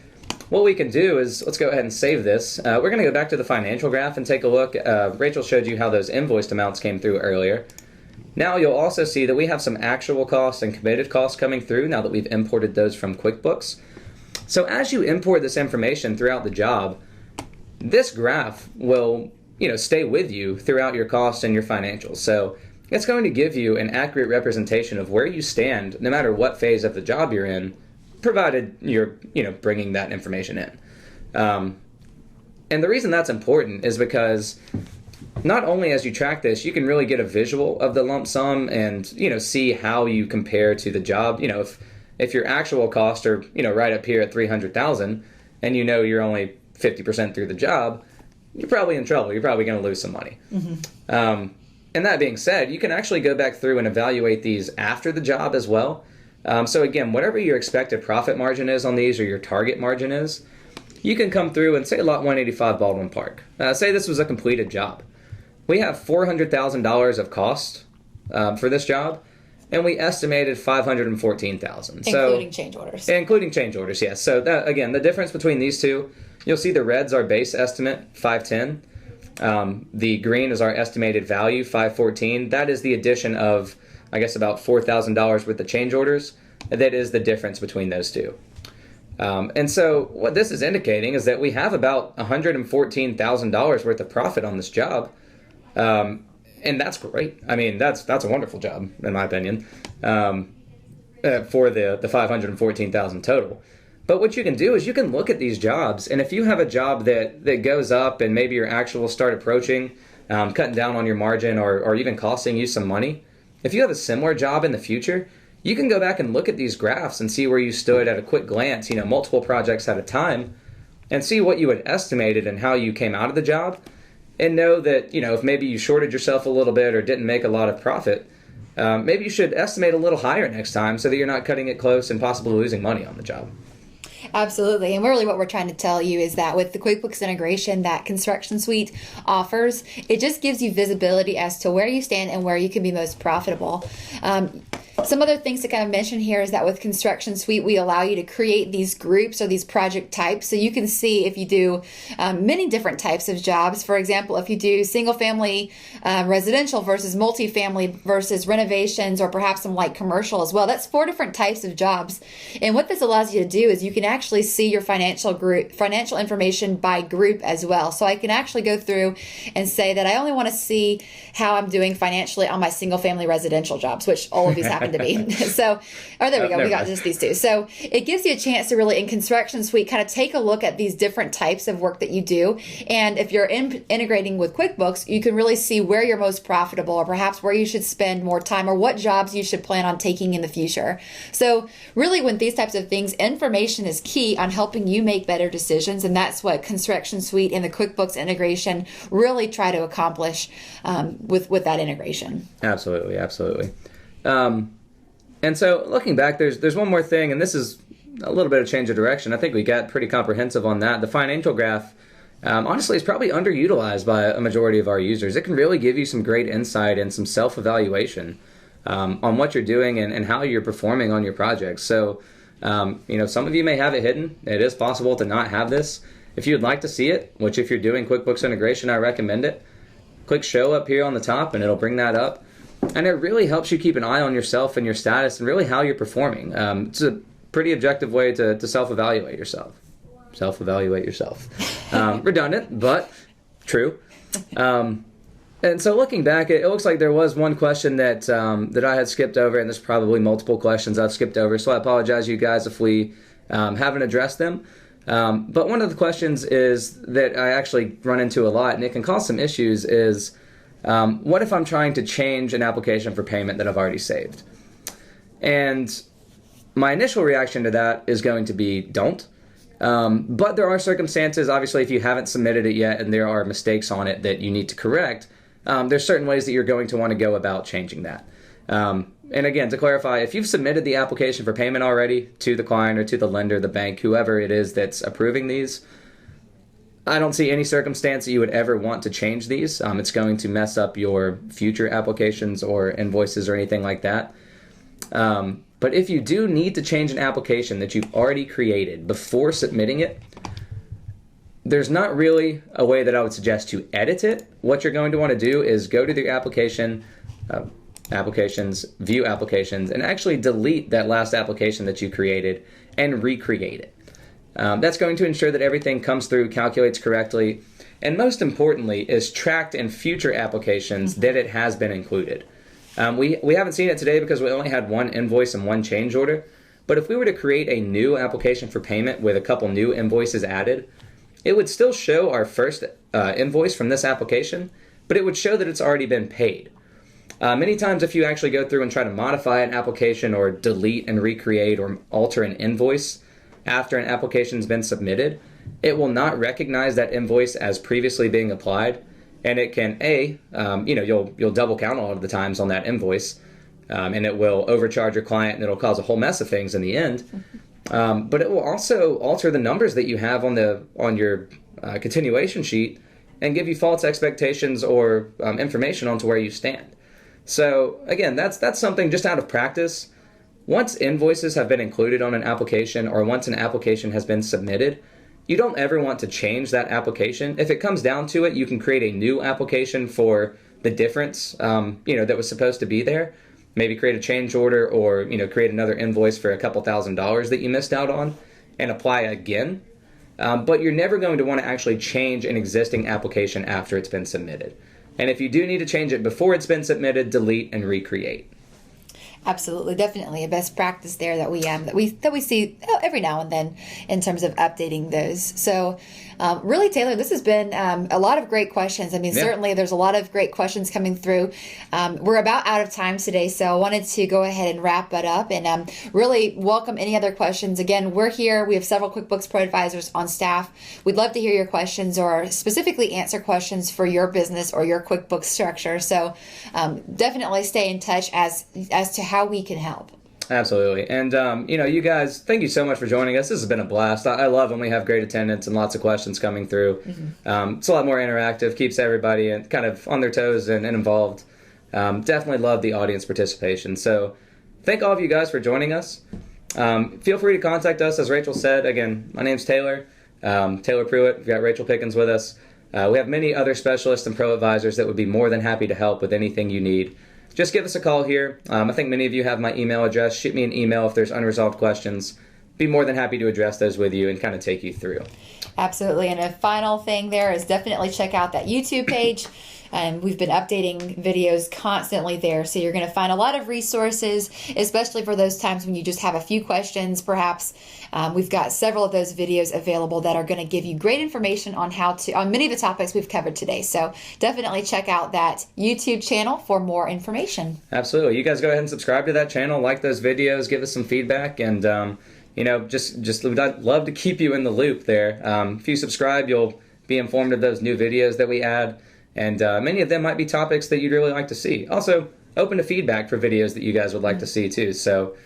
What we can do is, let's go ahead and save this. We're going to go back to the financial graph and take a look. Rachel showed you how those invoiced amounts came through earlier. Now you'll also see that we have some actual costs and committed costs coming through now that we've imported those from QuickBooks. So as you import this information throughout the job, this graph will stay with you throughout your costs and your financials. So it's going to give you an accurate representation of where you stand no matter what phase of the job you're in, provided you're bringing that information in. And the reason that's important is because not only as you track this, you can really get a visual of the lump sum and see how you compare to the job. If your actual costs are right up here at $300,000 and you're only 50% through the job, you're probably in trouble. You're probably going to lose some money. And that being said, you can actually go back through and evaluate these after the job as well. So again, whatever your expected profit margin is on these or your target margin is, you can come through and say lot 185 Baldwin Park. Say this was a completed job. We have $400,000 of cost for this job, and we estimated $514,000. Including change orders. Including change orders, yes. So that, again, the difference between these two, you'll see the red's our base estimate, $510. The green is our estimated value, $514. That is the addition of, I guess, about $4,000 worth of change orders. That is the difference between those two. And so what this is indicating is that we have about $114,000 worth of profit on this job. And that's great. I mean, that's a wonderful job, in my opinion, for the $514,000 total. But what you can do is you can look at these jobs, and if you have a job that goes up and maybe your actuals start approaching, cutting down on your margin or even costing you some money, if you have a similar job in the future, you can go back and look at these graphs and see where you stood at a quick glance, multiple projects at a time, and see what you had estimated and how you came out of the job, and know that, if maybe you shorted yourself a little bit or didn't make a lot of profit, maybe you should estimate a little higher next time so that you're not cutting it close and possibly losing money on the job. Absolutely. And really what we're trying to tell you is that with the QuickBooks integration that ConstructionSuite offers, it just gives you visibility as to where you stand and where you can be most profitable. Some other things to kind of mention here is that with ConstructionSuite, we allow you to create these groups or these project types. So you can see if you do many different types of jobs. For example, if you do single family residential versus multifamily versus renovations, or perhaps some light commercial as well. That's 4 different types of jobs. And what this allows you to do is you can actually see your financial information by group as well. So I can actually go through and say that I only want to see how I'm doing financially on my single family residential jobs, which all of these happen to be. So, there we go. We got just these 2. So it gives you a chance to really, in ConstructionSuite, kind of take a look at these different types of work that you do. And if you're integrating with QuickBooks, you can really see where you're most profitable, or perhaps where you should spend more time, or what jobs you should plan on taking in the future. So really, with these types of things, information is key on helping you make better decisions. And that's what ConstructionSuite and the QuickBooks integration really try to accomplish with that integration. Absolutely. And so looking back, there's one more thing, and this is a little bit of change of direction. I think we got pretty comprehensive on that. The financial graph, honestly, is probably underutilized by a majority of our users. It can really give you some great insight and some self-evaluation on what you're doing and how you're performing on your projects. So, some of you may have it hidden. It is possible to not have this. If you'd like to see it, which if you're doing QuickBooks integration, I recommend it. Click Show up here on the top, and it'll bring that up. And it really helps you keep an eye on yourself and your status and really how you're performing. It's a pretty objective way to self-evaluate yourself. Redundant, but true. And so looking back, it looks like there was one question that I had skipped over, and there's probably multiple questions I've skipped over. So I apologize, you guys, if we haven't addressed them. But one of the questions is that I actually run into a lot, and it can cause some issues, is what if I'm trying to change an application for payment that I've already saved? And my initial reaction to that is going to be don't. But there are circumstances, obviously, if you haven't submitted it yet and there are mistakes on it that you need to correct, there's certain ways that you're going to want to go about changing that. And again, to clarify, if you've submitted the application for payment already to the client or to the lender, the bank, whoever it is that's approving these, I don't see any circumstance that you would ever want to change these. It's going to mess up your future applications or invoices or anything like that. But if you do need to change an application that you've already created before submitting it, there's not really a way that I would suggest to edit it. What you're going to want to do is go to the application, applications, view applications, and actually delete that last application that you created and recreate it. That's going to ensure that everything comes through, calculates correctly, and most importantly is tracked in future applications that it has been included. We haven't seen it today because we only had one invoice and one change order, but if we were to create a new application for payment with a couple new invoices added, it would still show our first invoice from this application, but it would show that it's already been paid. Many times if you actually go through and try to modify an application or delete and recreate or alter an invoice after an application's been submitted, it will not recognize that invoice as previously being applied, and it can you'll double count all of the times on that invoice, and it will overcharge your client, and it'll cause a whole mess of things in the end. But it will also alter the numbers that you have on your continuation sheet and give you false expectations or information onto where you stand. So again, that's something just out of practice. Once invoices have been included on an application or once an application has been submitted, you don't ever want to change that application. If it comes down to it, you can create a new application for the difference that was supposed to be there. Maybe create a change order or create another invoice for a couple $1,000s that you missed out on and apply again. But you're never going to want to actually change an existing application after it's been submitted. And if you do need to change it before it's been submitted, delete and recreate. Absolutely, definitely a best practice there that we see every now and then in terms of updating those. So, really, Taylor, this has been a lot of great questions. I mean, certainly there's a lot of great questions coming through. We're about out of time today, so I wanted to go ahead and wrap it up and really welcome any other questions. Again, we're here. We have several QuickBooks Pro Advisors on staff. We'd love to hear your questions or specifically answer questions for your business or your QuickBooks structure. So, definitely stay in touch as to how we can help. Absolutely. And, you guys, thank you so much for joining us. This has been a blast. I love when we have great attendance and lots of questions coming through. Mm-hmm. It's a lot more interactive, keeps everybody kind of on their toes and involved. Definitely love the audience participation. So thank all of you guys for joining us. Feel free to contact us, as Rachel said. Again, my name's Taylor, Taylor Pruitt. We've got Rachel Pickens with us. We have many other specialists and pro advisors that would be more than happy to help with anything you need. Just give us a call here. I think many of you have my email address. Shoot me an email if there's unresolved questions. Be more than happy to address those with you and kind of take you through. Absolutely. And a final thing there is definitely check out that YouTube page. And we've been updating videos constantly there. So you're going to find a lot of resources, especially for those times when you just have a few questions, perhaps. We've got several of those videos available that are going to give you great information on on many of the topics we've covered today. So definitely check out that YouTube channel for more information. Absolutely. You guys go ahead and subscribe to that channel, like those videos, give us some feedback, and just we'd love to keep you in the loop there. If you subscribe, you'll be informed of those new videos that we add. And many of them might be topics that you'd really like to see. Also, open to feedback for videos that you guys would like to see too. So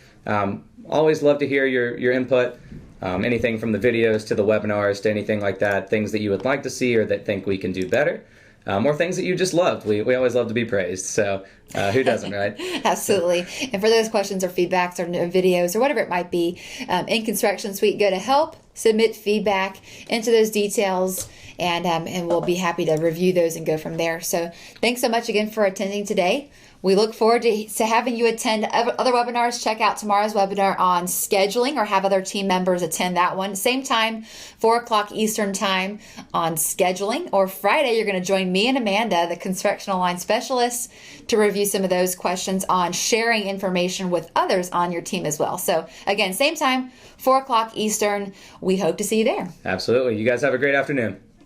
always love to hear your input, anything from the videos to the webinars to anything like that, things that you would like to see or that think we can do better. Or things that you just loved. We always love to be praised. So who doesn't, right? Absolutely. And for those questions or feedbacks or videos or whatever it might be, in ConstructionSuite, go to help, submit feedback, enter those details, and we'll be happy to review those and go from there. So thanks so much again for attending today. We look forward to having you attend other webinars. Check out tomorrow's webinar on scheduling, or have other team members attend that one. Same time, 4 o'clock Eastern time on scheduling. Or Friday, you're going to join me and Amanda, the ConstructionOnline specialists, to review some of those questions on sharing information with others on your team as well. So again, same time, 4 o'clock Eastern. We hope to see you there. Absolutely. You guys have a great afternoon.